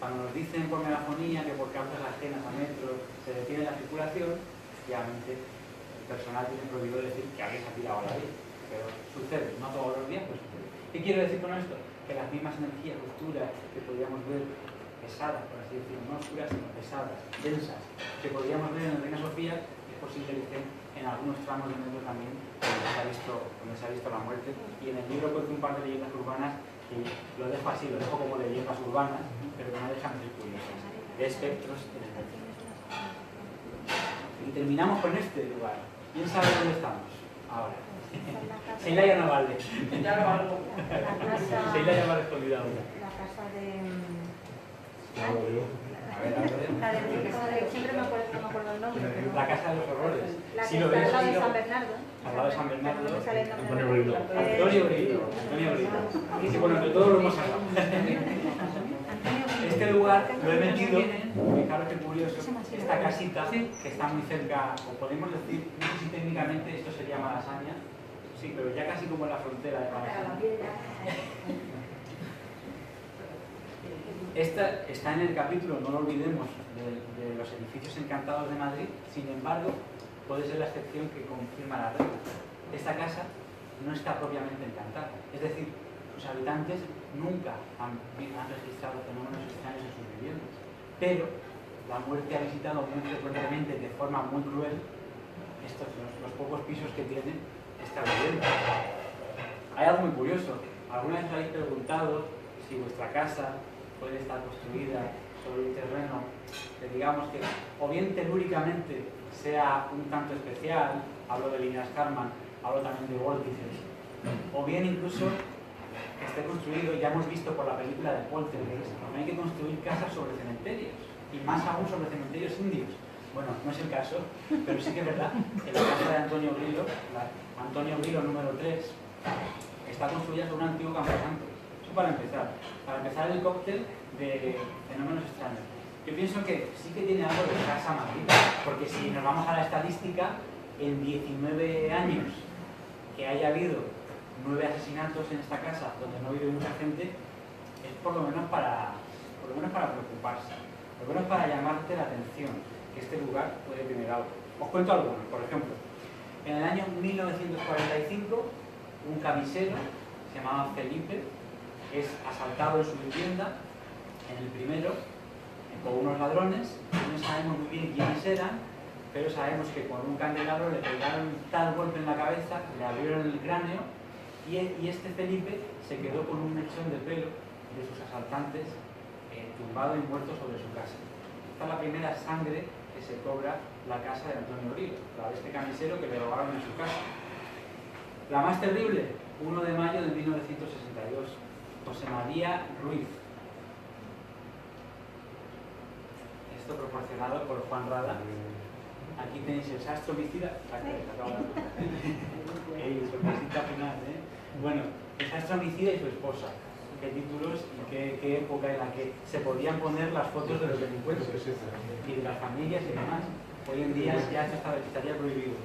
Cuando nos dicen por megafonía que por causas ajenas a metro se detiene la circulación, efectivamente el personal tiene prohibido decir que alguien se ha tirado a la vía, pero sucede, no todos los días, pero sucede. ¿Qué quiero decir con esto? Que las mismas energías oscuras que podríamos ver pesadas, por así decirlo, no oscuras sino pesadas, densas, que podríamos ver en la Reina Sofía, es posible que estén en algunos tramos de metro también donde se ha visto la muerte. Y en el libro cuento un par de leyendas urbanas y lo dejo así, lo dejo como leyendas urbanas, pero que no dejan de ser curiosas, de espectros en el metro. Y terminamos con este lugar. ¿Quién sabe dónde estamos ahora? Seila ya no vale. Ya lo valgo. Seila ya me ha respondido ahora. La casa de... A ver. La de siempre no me acuerdo el nombre. Pero... La casa de los horrores. La que Si lo está ves, al lado de si lo- San Bernardo. Al lado de San Bernardo. No me sale el nombre. Antonio Brillo. Antonio Brillo. Sí, bueno, entre todos lo hemos hablado. Este lugar lo he metido, fijaros qué curioso, esta casita que está muy cerca, o podemos decir, no sé si técnicamente esto se llama Malasaña, sí, pero ya casi como en la frontera de Malasaña. Esta está en el capítulo, no lo olvidemos, de los edificios encantados de Madrid. Sin embargo, puede ser la excepción que confirma la regla. Esta casa no está propiamente encantada, es decir, sus habitantes nunca han registrado fenómenos extraños en sus viviendas, pero la muerte ha visitado muy frecuentemente, de forma muy cruel, los pocos pisos que tiene esta vivienda. Hay algo muy curioso. ¿Alguna vez os habéis preguntado si vuestra casa puede estar construida sobre un terreno que, digamos que, o bien telúricamente sea un tanto especial, hablo de líneas Karman, hablo también de vórtices, o bien incluso que esté construido, ya hemos visto por la película de Poltergeist, no hay que construir casas sobre cementerios, y más aún sobre cementerios indios? Bueno, no es el caso, pero sí que es verdad que la casa de Antonio Brillo, la Antonio Brillo número 3, está construida sobre un antiguo camposanto. Eso para empezar el cóctel de fenómenos extraños. Yo pienso que sí que tiene algo de casa maldita, porque si nos vamos a la estadística, en 19 años que haya habido 9 asesinatos en esta casa donde no vive mucha gente, es por lo menos para preocuparse, por lo menos para llamarte la atención, que este lugar puede tener algo. Os cuento algunos, por ejemplo. En el año 1945, un camisero, se llamaba Felipe, es asaltado en su vivienda, en el primero, con unos ladrones. No sabemos muy bien quiénes eran, pero sabemos que con un candelabro le pegaron tal golpe en la cabeza, le abrieron el cráneo, y este Felipe se quedó con un mechón de pelo de sus asaltantes tumbado y muerto sobre su casa. Esta es la primera sangre que se cobra la casa de Antonio Brillo, la de este camisero que le robaron en su casa. La más terrible, 1 de mayo de 1962, José María Ruiz. Esto proporcionado por Juan Rada. Aquí tenéis el sastre homicida. Sorpresita final, ¿eh? Bueno, el sastre homicida y su esposa. Qué títulos y qué época en la que se podían poner las fotos de los delincuentes y de las familias y demás. Hoy en día ya esto estaría prohibido.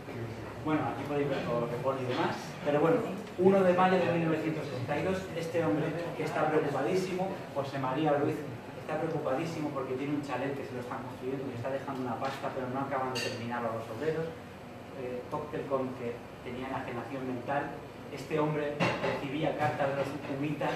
Bueno, aquí podéis ver todo lo que pone y demás. Pero bueno, 1 de mayo de 1962, este hombre que está preocupadísimo, José María Ruiz, está preocupadísimo porque tiene un chalet que se lo están construyendo y está dejando una pasta, pero no acaban de terminarlo los obreros. Cóctel con que tenía enajenación mental. Este hombre recibía cartas de los humitas,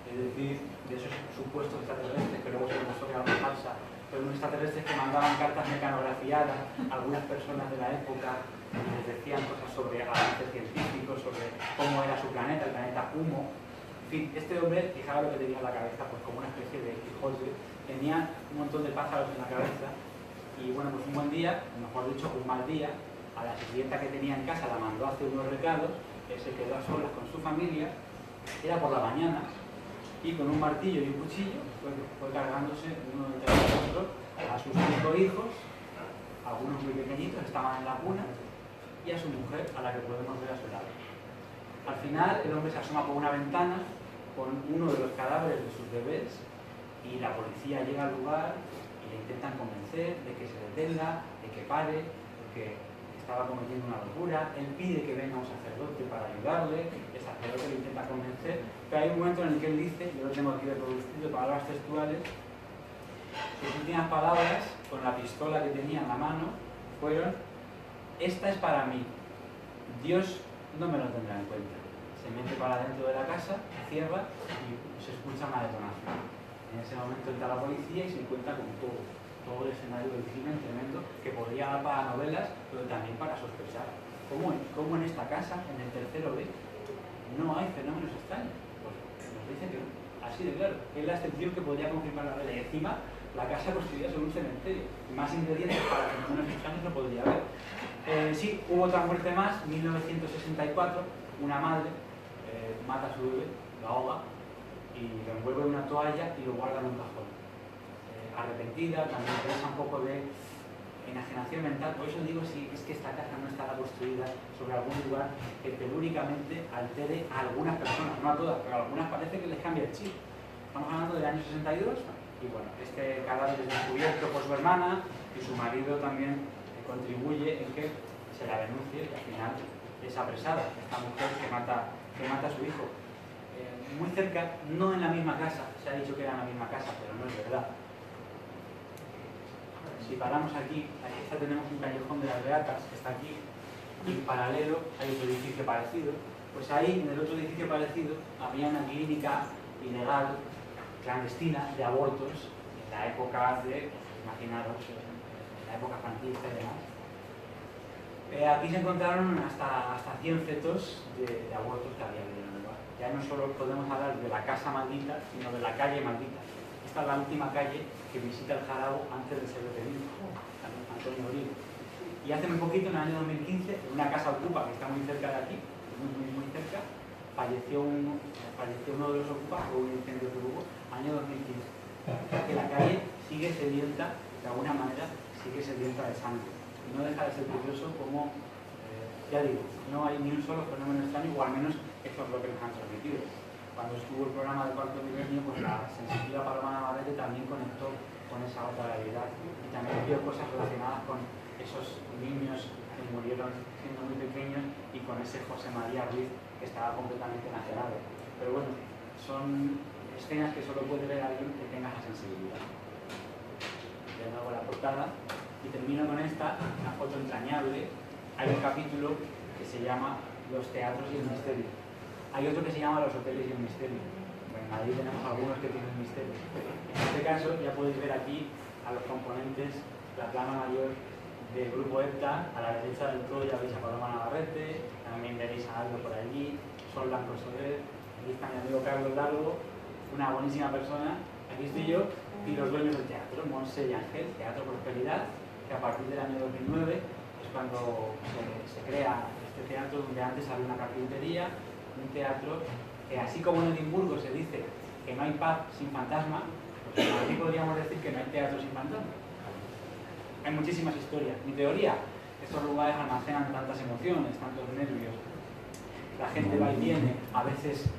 es decir, de esos supuestos extraterrestres que luego se demostró que era una falsa, pero unos extraterrestres que mandaban cartas mecanografiadas a algunas personas de la época y les decían cosas sobre avances científicos, sobre cómo era su planeta, el planeta Humo. En fin, este hombre, fijaros lo que tenía en la cabeza, pues como una especie de Quijote, tenía un montón de pájaros en la cabeza y bueno, pues un buen día, o mejor dicho, un mal día, a la sirvienta que tenía en casa la mandó a hacer unos recados, se quedó a solas con su familia, era por la mañana, y con un martillo y un cuchillo fue cargándose uno detrás de otro a sus 5 hijos, algunos muy pequeñitos, estaban en la cuna, y a su mujer, a la que podemos ver a su lado. Al final, el hombre se asoma por una ventana con uno de los cadáveres de sus bebés, y la policía llega al lugar y le intentan convencer de que se detenga, de que pare, de que estaba cometiendo una locura. Él pide que venga un sacerdote para ayudarle, el sacerdote le intenta convencer, pero hay un momento en el que él dice, yo lo tengo aquí reproducido, palabras textuales, sus últimas palabras, con la pistola que tenía en la mano, fueron: esta es para mí, Dios no me lo tendrá en cuenta. Se mete para dentro de la casa, cierra y se escucha una detonación. En ese momento entra la policía y se encuentra con todo el escenario del crimen tremendo que podría dar para novelas, pero también para sospechar. ¿Cómo en esta casa, en el tercero B, no hay fenómenos extraños? Pues nos dice que no, así de claro. Es la excepción que podría confirmar la regla. Y encima, la casa construida sobre un cementerio. Más ingredientes para fenómenos extraños no podría haber. Sí, hubo otra muerte más, 1964, una madre mata a su bebé, lo ahoga y lo envuelve en una toalla y lo guarda en un cajón. Arrepentida, también piensa un poco de enajenación mental. Por eso digo, si es que esta casa no estará construida sobre algún lugar que telúricamente altere a algunas personas, no a todas, pero a algunas parece que les cambia el chip. Estamos hablando del año 62 y bueno, este cadáver es descubierto por su hermana y su marido también contribuye en que se la denuncie y al final es apresada esta mujer que mata a su hijo. Muy cerca, no en la misma casa, se ha dicho que era en la misma casa, pero no es verdad. Si paramos aquí tenemos un callejón de las Beatas, que está aquí, y en paralelo hay otro edificio parecido. Pues ahí, en el otro edificio parecido, había una clínica ilegal, clandestina, de abortos, en la época de, imaginaros, en la época franquista y demás. Aquí se encontraron hasta 100 fetos de abortos que había habido en el lugar. Ya no solo podemos hablar de la casa maldita, sino de la calle maldita. Esta es la última calle que visita el Jarabo antes de ser detenido, Antonio Uribe. Y hace muy poquito, en el año 2015, en una casa ocupa que está muy cerca de aquí, muy cerca, falleció uno de los ocupas por un incendio que hubo, año 2015. Que la calle sigue sedienta, de alguna manera, sigue sedienta de sangre. Y no deja de ser curioso como, ya digo, no hay ni un solo fenómeno extraño, o al menos eso es lo que nos han transmitido. Cuando estuvo el programa de Cuarto Milenio, pues la sensitiva Paloma Navarrete también conectó con esa otra realidad y también vio cosas relacionadas con esos niños que murieron siendo muy pequeños y con ese José María Ruiz que estaba completamente enajenado. Pero bueno, son escenas que solo puede ver alguien que tenga esa sensibilidad. Ya hago la portada y termino con esta, una foto entrañable. Hay un capítulo que se llama Los teatros y el misterio. Hay otro que se llama Los hoteles y el misterio. En Madrid tenemos algunos que tienen misterio. En este caso ya podéis ver aquí a los componentes, la plana mayor del grupo EPTA. A la derecha del todo ya veis a Paloma Navarrete, también veréis a Aldo por allí, Sol Blanco Soler, aquí está mi amigo Carlos Largo, una buenísima persona. Aquí estoy yo y los dueños del teatro, Monse y Ángel, Teatro Prosperidad, que a partir del año 2009 es cuando se crea este teatro, donde antes había una carpintería, un teatro que, así como en Edimburgo se dice que no hay pub sin fantasma, pues aquí podríamos decir que no hay teatro sin fantasma. Hay muchísimas historias. Mi teoría, estos lugares almacenan tantas emociones, tantos nervios, la gente va y viene, a veces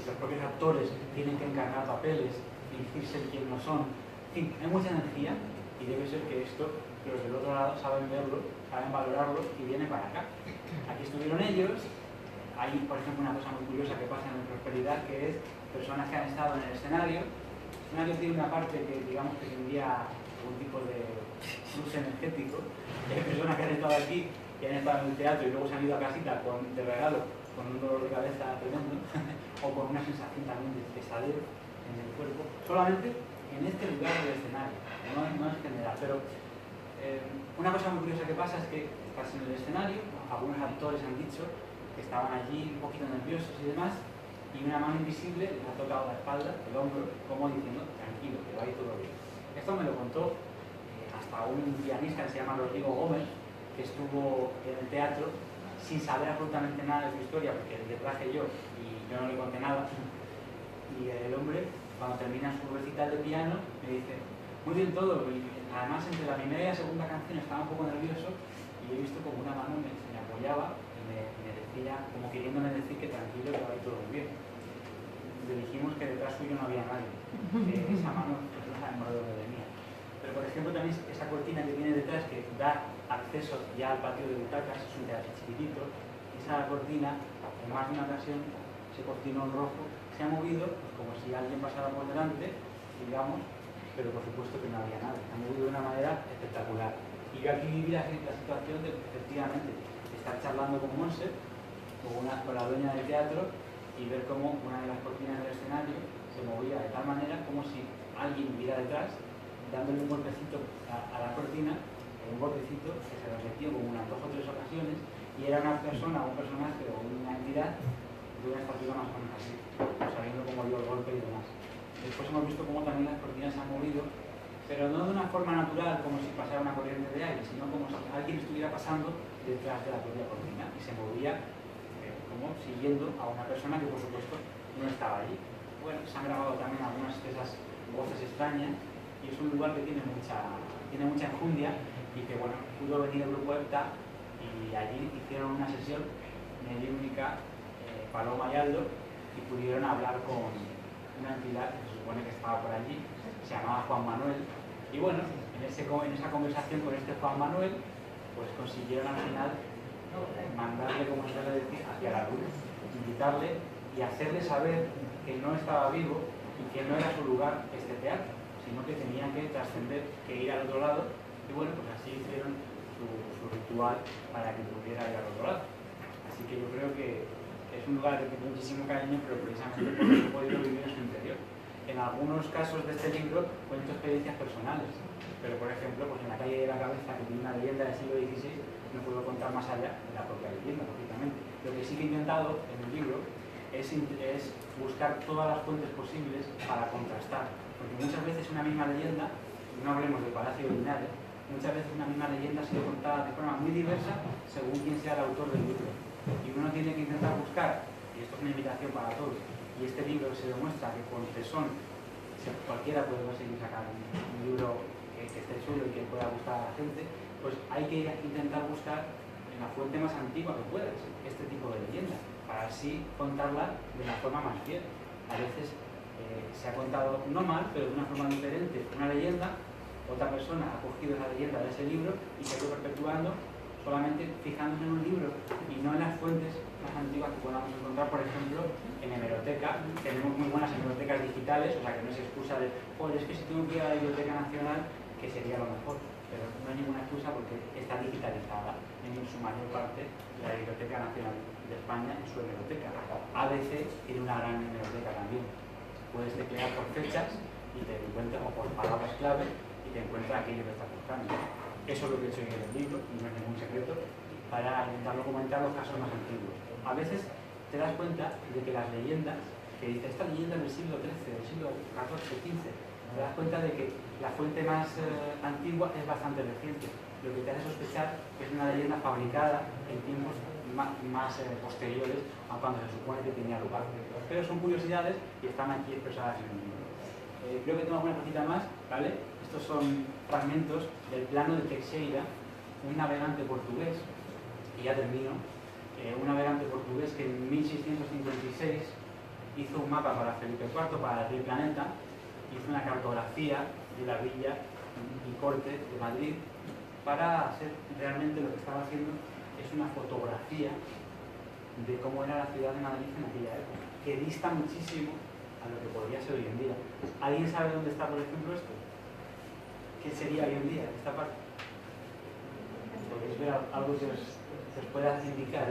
los propios actores tienen que encarnar papeles, fingirse quien no son, en fin, hay mucha energía y debe ser que esto pero los del otro lado saben verlo, saben valorarlo y vienen para acá. Aquí estuvieron ellos. Hay, por ejemplo, una cosa muy curiosa que pasa en Prosperidad, que es personas que han estado en el escenario. El escenario tiene una parte que, digamos, que tendría algún tipo de luz energético. Hay personas que han estado aquí, que han estado en el teatro y luego se han ido a casita de regalo con un dolor de cabeza tremendo o con una sensación también de pesadez en el cuerpo, solamente en este lugar del escenario, no en general. Pero una cosa muy curiosa que pasa es que estás en el escenario, algunos actores han dicho que estaban allí un poquito nerviosos y demás, y una mano invisible les ha tocado la espalda, el hombro, como diciendo, tranquilo, que va a ir todo bien. Esto me lo contó hasta un pianista que se llama Rodrigo Gómez, que estuvo en el teatro sin saber absolutamente nada de su historia, porque le traje yo y yo no le conté nada. Y el hombre, cuando termina su recital de piano, me dice, muy bien todo, y además entre la primera y la segunda canción estaba un poco nervioso y he visto como una mano se me apoyaba y me decía, como queriéndome decir que tranquilo, que va a ir todo muy bien. Le dijimos que detrás suyo no había nadie, que esa mano pues, no sabemos de dónde venía. Pero por ejemplo también esa cortina que viene detrás, que da acceso ya al patio de butacas, es un teatro chiquitito, esa cortina, en más de una ocasión, ese cortinón rojo, se ha movido pues, como si alguien pasara por delante, digamos, pero por supuesto que no había nada, se ha movido de una manera espectacular. Y yo aquí viví la situación de, efectivamente, estar charlando con Monse, con la dueña del teatro, y ver cómo una de las cortinas del escenario se movía de tal manera como si alguien viviera detrás, dándole un golpecito a la cortina, un golpecito que se repitió como unas 2 o 3 ocasiones, y era una persona, un personaje o una entidad de una estatura más o menos así, sabiendo cómo dio el golpe y demás. Después hemos visto cómo también las cortinas se han movido, pero no de una forma natural, como si pasara una corriente de aire, sino como si alguien estuviera pasando detrás de la propia cortina y se movía como siguiendo a una persona que por supuesto no estaba allí. Bueno, se han grabado también algunas de esas voces extrañas y es un lugar que tiene mucha enjundia y que bueno, pudo venir el grupo EPTA y allí hicieron una sesión mediúnica, Paloma y Aldo, y pudieron hablar con una entidad que se supone que estaba por allí, se llamaba Juan Manuel, y bueno, en esa conversación con este Juan Manuel pues consiguieron al final mandarle, como se suele decir, hacia la luz, invitarle y hacerle saber que no estaba vivo y que no era su lugar este teatro, sino que tenía que trascender, que ir al otro lado, y bueno, pues así hicieron su ritual para que pudiera ir al otro lado. Así que yo creo que es un lugar que tiene muchísimo cariño, pero precisamente porque he podido vivir en su interior. En algunos casos de este libro cuento experiencias personales, pero por ejemplo, pues en la calle de la Cabeza, que tiene una leyenda del siglo XVI, no puedo contar más allá de la propia leyenda, lógicamente. Lo que sí que he intentado en el libro es buscar todas las fuentes posibles para contrastar, porque muchas veces una misma leyenda, no hablemos del Palacio de Linares, muchas veces una misma leyenda ha sido contada de forma muy diversa según quién sea el autor del libro. Y uno tiene que intentar buscar, y esto es una invitación para todos, y este libro se demuestra que con tesón cualquiera puede conseguir sacar un libro que esté chulo y que pueda gustar a la gente, pues hay que intentar buscar en la fuente más antigua que puedas este tipo de leyenda, para así contarla de la forma más fiel. A veces se ha contado no mal, pero de una forma diferente una leyenda, otra persona ha cogido esa leyenda de ese libro y se ha ido perpetuando solamente fijándose en un libro y no en las fuentes más antiguas que podamos encontrar, por ejemplo, en hemeroteca. Tenemos muy buenas hemerotecas digitales, o sea que no es excusa de, joder, es que si tengo que ir a la Biblioteca Nacional, que sería lo mejor, pero no hay ninguna excusa porque está digitalizada en su mayor parte la Biblioteca Nacional de España en su hemeroteca. ABC tiene una gran hemeroteca también. Puedes teclear por fechas y te encuentras, o por palabras clave, y te encuentras aquello que estás buscando. Eso es lo que he hecho en el libro, y no es ningún secreto, para intentar documentar los casos más antiguos. A veces te das cuenta de que las leyendas, que dice esta leyenda del siglo XIII, del siglo XIV, XV, te das cuenta de que la fuente más antigua es bastante reciente, lo que te hace sospechar que es una leyenda fabricada en tiempos más posteriores a cuando se supone que tenía lugar. Pero son curiosidades y están aquí expresadas en el libro. Creo que tengo alguna cosita más, ¿vale? Estos son fragmentos del plano de Teixeira, un navegante portugués, y ya termino, un navegante portugués que en 1656 hizo un mapa para Felipe IV, para el planeta, hizo una cartografía de la villa y corte de Madrid, para hacer realmente lo que estaba haciendo es una fotografía de cómo era la ciudad de Madrid en aquella época, que dista muchísimo a lo que podría ser hoy en día. ¿Alguien sabe dónde está, por ejemplo, esto? ¿Qué sería hoy en día esta parte? ¿Podéis ver algo que os pueda indicar?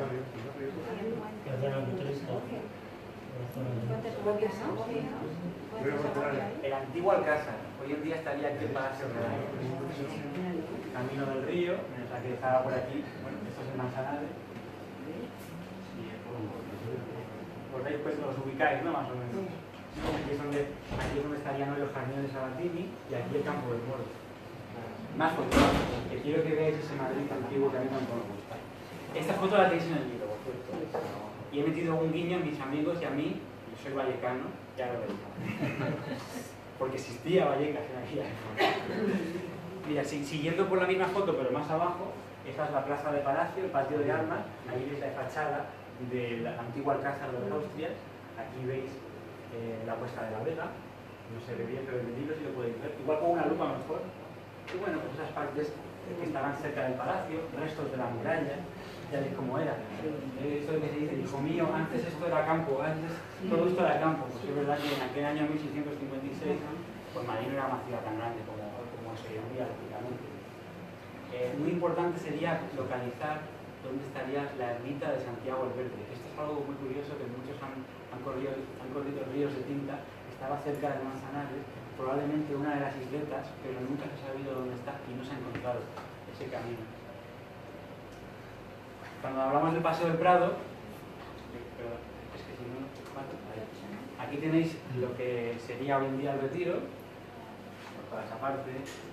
El antiguo Alcázar, hoy en día estaría aquí el Palacio Real. Camino del Río, en la que estaba por aquí, bueno, esto es el Manzanares. Os veis, pues os ubicáis, ¿no? Más o menos. Aquí es donde estarían hoy los jardines de Sabatini y aquí el Campo del Moro. Más fotos, que quiero que veáis ese Madrid antiguo que a mí tanto me gusta. Esta foto la tenéis en el libro, por cierto. Y he metido un guiño a mis amigos y a mí. Yo soy vallecano, ya lo veis. Porque existía Vallecas en aquella época. Mira, siguiendo por la misma foto, pero más abajo, esta es la plaza de Palacio, el patio de armas. Ahí veis la fachada del antiguo Alcázar de los Austrias. Aquí veis la puesta de la Vega. No se ve bien, pero en el libro sí lo podéis ver. Igual con una lupa mejor. Y bueno, pues esas partes que estaban cerca del palacio, restos de la muralla, ya veis cómo era. Esto es lo que se dice, hijo mío, antes esto era campo, antes todo esto era campo. Pues es verdad que en aquel año 1656, pues Madrid no era una ciudad tan grande como es hoy en día, lógicamente. Muy importante sería localizar dónde estaría la ermita de Santiago el Verde. Esto es algo muy curioso, que muchos han corrido ríos de tinta. Estaba cerca del Manzanares, probablemente una de las isletas, pero nunca se ha sabido dónde está y no se ha encontrado ese camino. Cuando hablamos del Paseo del Prado, aquí tenéis lo que sería hoy en día el Retiro, por toda esa parte,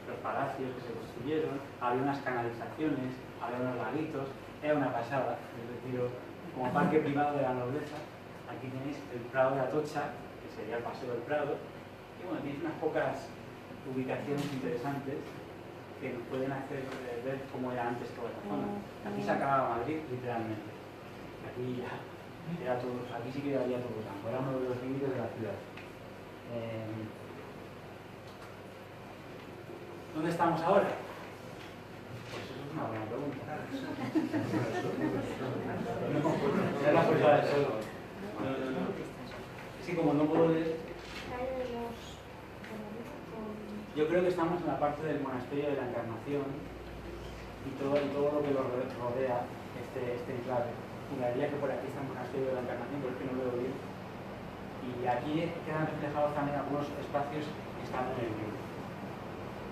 los palacios que se construyeron, había unas canalizaciones, había unos laguitos, era una pasada el Retiro como parque privado de la nobleza. Aquí tenéis el Prado de Atocha, que sería el Paseo del Prado, y bueno, tenéis unas pocas ubicaciones interesantes que nos pueden hacer ver cómo era antes toda esta zona. Aquí se acababa Madrid, literalmente. Aquí ya era todo, aquí sí que había todo campo, era uno de los límites de la ciudad. ¿Dónde estamos ahora? Pues eso es una buena pregunta. Es la Puerta del Sol. No. Es que como no puedo leer... Yo creo que estamos en la parte del monasterio de la Encarnación y todo lo que lo rodea este enclave. Juraría que por aquí está el monasterio de la Encarnación, pero es que no lo veo bien. Y aquí quedan reflejados también algunos espacios que están en el libro.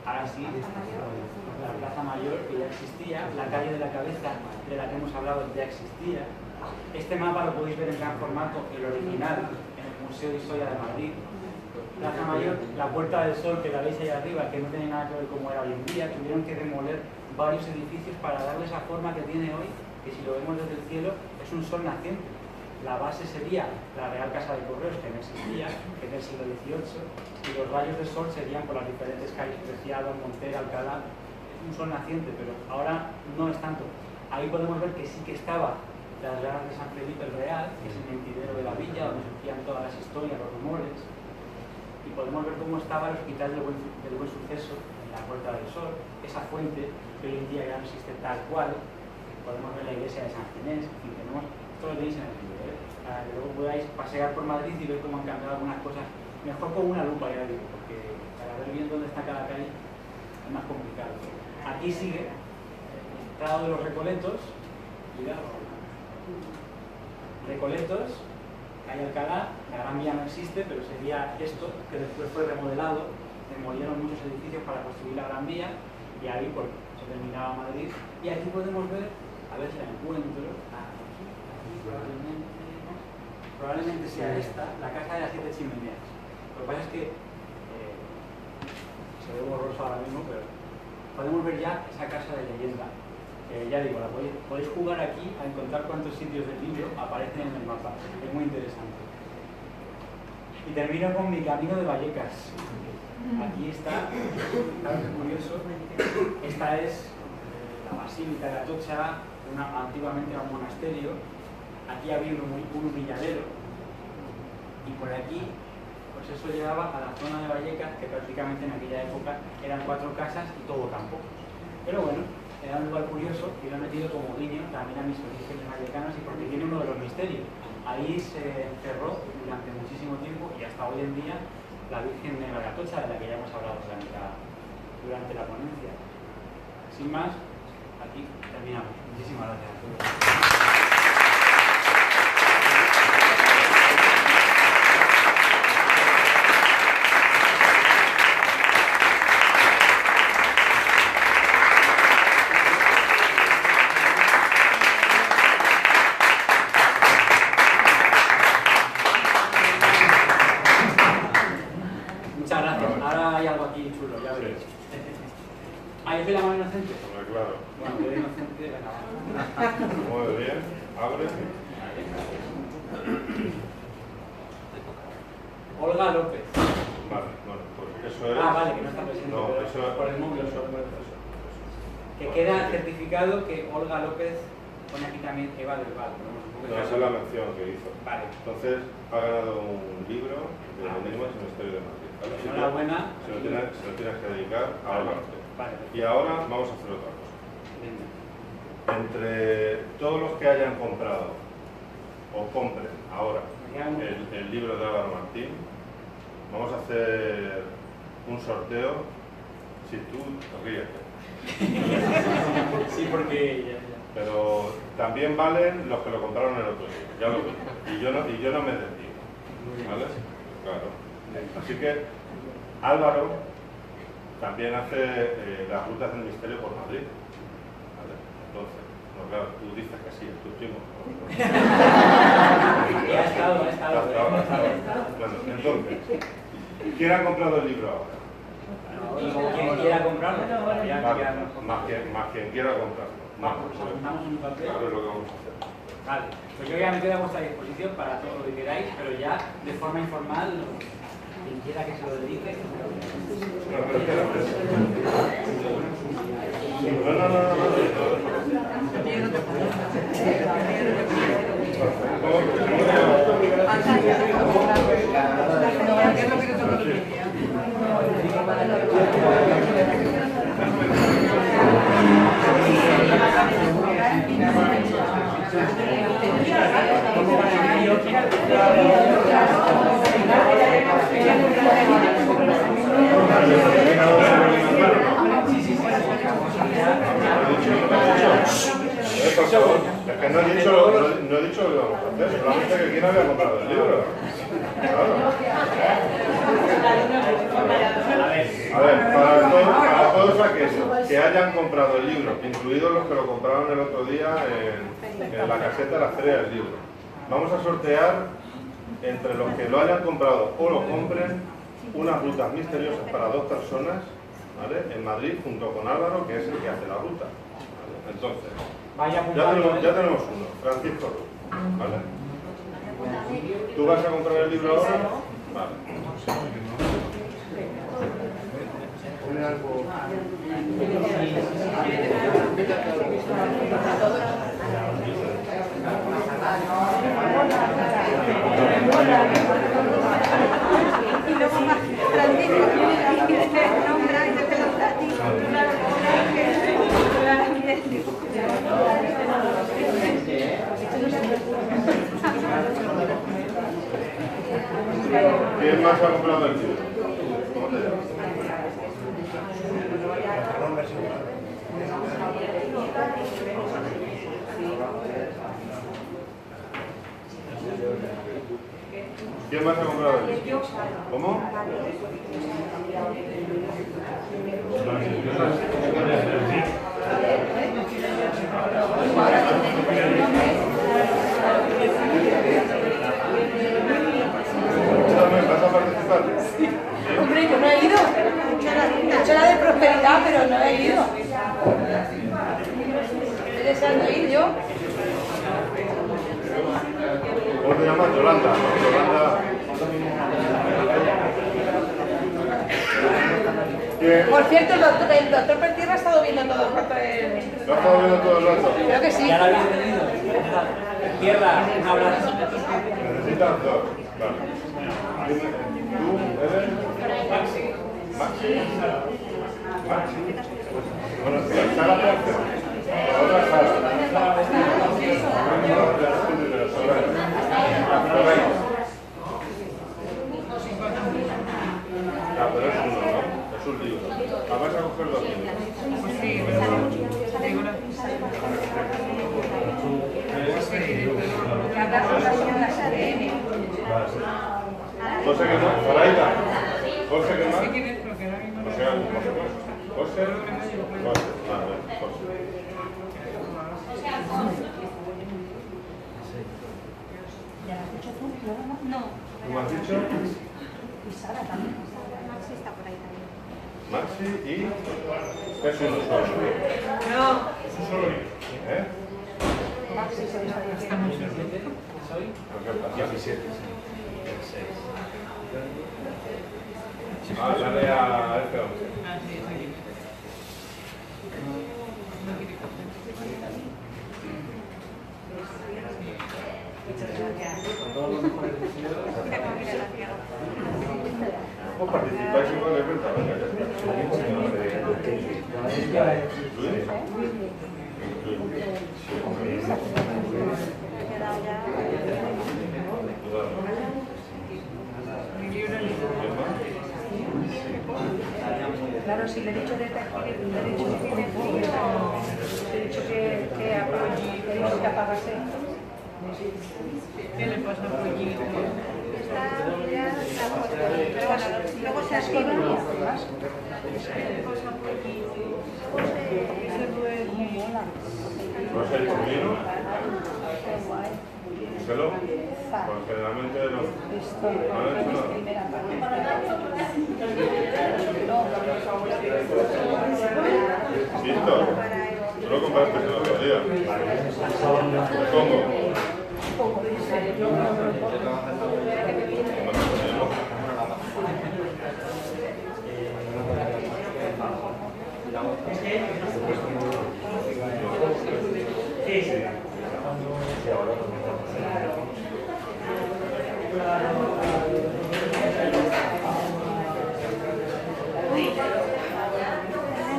Ahora sí, la Plaza Mayor, que ya existía, la calle de la Cabeza, de la que hemos hablado, ya existía. Este mapa lo podéis ver en gran formato, el original, en el Museo de Historia de Madrid. Plaza Mayor, la Puerta del Sol, que la veis ahí arriba, que no tiene nada que ver como era hoy en día, tuvieron que demoler varios edificios para darle esa forma que tiene hoy, que si lo vemos desde el cielo es un sol naciente. La base sería la Real Casa de Correos, que no existía, que es del siglo XVIII, y los rayos del sol serían por las diferentes calles, Preciado, Montera, Alcalá. Es un sol naciente, pero ahora no es tanto. Ahí podemos ver que sí que estaba las llagas de San Felipe el Real, que es el mentidero de la villa, donde surgían todas las historias, los rumores. Y podemos ver cómo estaba el Hospital del Buen Suceso en la Puerta del Sol, esa fuente que hoy en día ya no existe tal cual. Podemos ver la iglesia de San Ginés, en fin, tenemos, esto lo tenéis en el libro, para que luego podáis pasear por Madrid y ver cómo han cambiado algunas cosas, mejor con una lupa, ya digo, porque para ver bien dónde está cada calle es más complicado. Aquí sigue el Prado de los Recoletos, Recoletos, calle Alcalá, la Gran Vía no existe, pero sería esto, que después fue remodelado, demolieron muchos edificios para construir la Gran Vía, y ahí pues, se terminaba Madrid. Y aquí podemos ver, a ver si la encuentro, aquí probablemente sea esta, la Casa de las 7 Chimeneas. Lo que pasa es que, se ve borroso ahora mismo, pero podemos ver ya esa casa de leyenda. Ya digo, podéis jugar aquí a encontrar cuántos sitios del libro aparecen en el mapa. Es muy interesante. Y termino con mi camino de Vallecas. Aquí está, claro que curioso, esta es la Basílica de Atocha, antiguamente era un monasterio. Aquí había un villadero. Y por aquí, pues eso llevaba a la zona de Vallecas, que prácticamente en aquella época eran 4 casas y todo campo. Pero bueno, era un lugar curioso y lo he metido como guiño también a mis orígenes vallecanos y porque tiene uno de los misterios. Ahí se encerró durante muchísimo tiempo y hasta hoy en día la Virgen Negra de Atocha, de la que ya hemos hablado durante la ponencia. Sin más, aquí terminamos. Muchísimas gracias a todos. Muchas gracias. Ahora hay algo aquí chulo, ya veréis. ¿Ah, yo soy la más inocente? Claro. Bueno, yo soy inocente, venga. Muy bien. Abre. Olga López. Vale, bueno, pues eso es... Ah, vale, que no está presente. No, pero eso es... por el móvil. Eso. Que queda certificado que Olga López pone aquí también Eva del Val. No, esa es la mención que hizo. Vale. Entonces, ha ganado un libro de Enigmas y Misterio de Madrid. ¿Vale? Así que Enhorabuena. se lo tienes que dedicar a Olga López. Vale. Y ahora vamos a hacer otra cosa. Venga. Entre todos los que hayan comprado o compren ahora el libro de Álvaro Martín, vamos a hacer un sorteo. Si tú te ríes. Sí, porque... Pero también valen los que lo compraron el otro día, ya lo vi. Y yo no me desdigo. ¿Vale? Claro. Así que Álvaro también hace las rutas del misterio por Madrid. ¿Vale? Entonces, no, claro, tú dices que sí, es tu primo. Ha estado. Bueno, entonces, ¿quién ha comprado el libro ahora? Y quien quiera comprarlo, ya Vale, quedan- más quien quiera comprarlo. Vamos, apuntamos en un papel. Claro, es lo que vamos a hacer. Vale, pues yo ya me quedo a vuestra disposición para todo lo que queráis, pero ya de forma informal, quien quiera que se lo dedique. Es que no he dicho lo que vamos a hacer, solamente que quién había comprado el libro. Claro. A ver, para todos aquellos que hayan comprado el libro, incluidos los que lo compraron el otro día en la caseta de la Feria del Libro, vamos a sortear entre los que lo hayan comprado o lo compren unas rutas misteriosas para 2 personas, ¿vale? En Madrid, junto con Álvaro, que es el que hace la ruta. ¿Vale? Entonces, ya tenemos uno, Francisco Ruz, ¿vale? ¿Tú vas a comprar el libro ahora? Vale. Y luego más Francisco nombra y te pregunta a ti. ¿Quién más ha comprado el libro? ¿Cómo te llamas? ¿Quién más ha comprado el libro? ¿Cómo? ¿Vas a participar? Hombre, yo no he ido. He hecho la de prosperidad, pero no he ido. Estoy deseando ir yo. ¿Cómo te llamas? Yolanda. Yolanda. Por cierto, el doctor Pertierra ha estado viendo todo el rato el... ¿Lo has estado viendo todo el rato? Creo que sí. ¿Ya lo habéis entendido? Tierra, un abrazo. Necesitas 2. Vale. ¿Tú eres? Maxi. Maxi. Bueno, Sara Pérez. Otra Sara. Ya, pero es uno, ¿no? Es un libro. Vas a coger los libros. José, ¿qué más? Zoraida. José, ¿qué más? José, ¿algo más? José. Vale, José. No. ¿Cómo has dicho? Y Sara también. Maxi está por ahí también. Maxi y... Es uno solo. No. Es un solo libro. ¿Eh? Maxi se está diciendo. ¿Qué pasa? 17. Ah, dale a este hombre. ¿Cómo participáis igual de vuelta? Venga, ya está. Claro, si le he dicho desde aquí, le he dicho que apoye, que he dicho que apagase. ¿Qué le pasa a Pollito? Está ya la foto, pero bueno, luego se activa. ¿Qué le pasa a Pollito? Se duerme. ¿No has hecho vino? Díselo. Pues generalmente no. No han hecho nada. Víctor, tú lo compraste el otro día. ¿Cómo?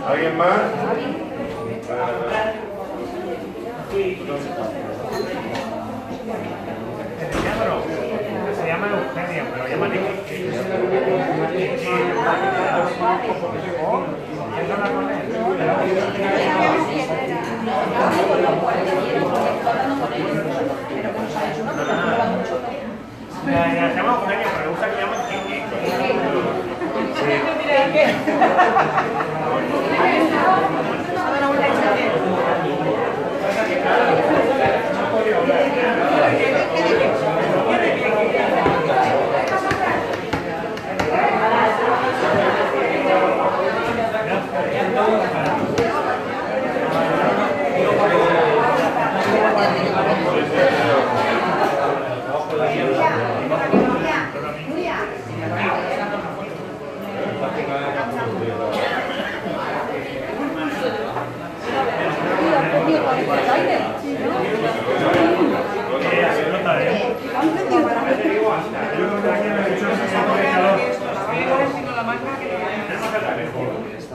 ¿Alguien más? Se llama Eugenia, pero llama Nicky. Se llama Eugenia, pero me gusta que llame Nicky.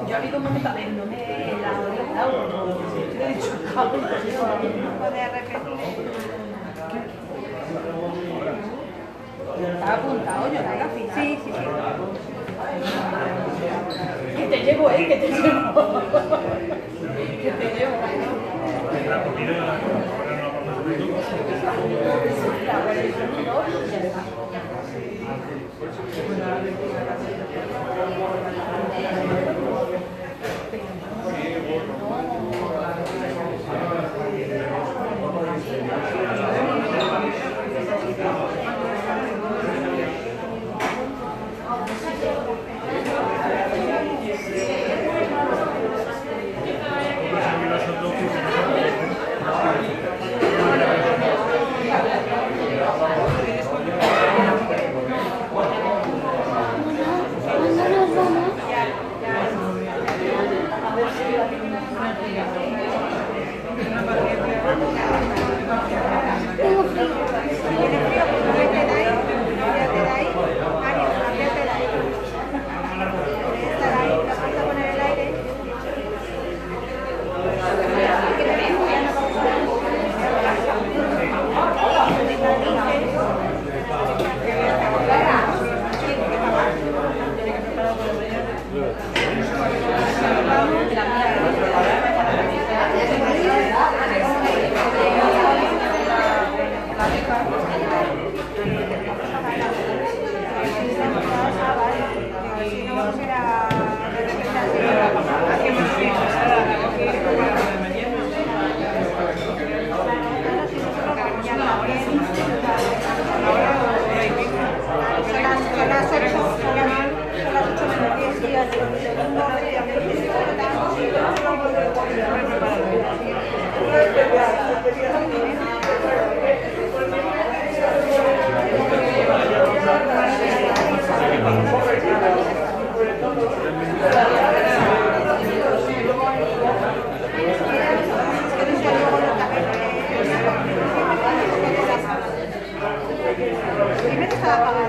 Yo a mí como no me la orientado, le he dicho, de repente. Estaba apuntado yo al final. Sí, sí, sí. Que te llevo, que te llevo. Que te llevo. está apagado.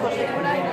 José por ahí.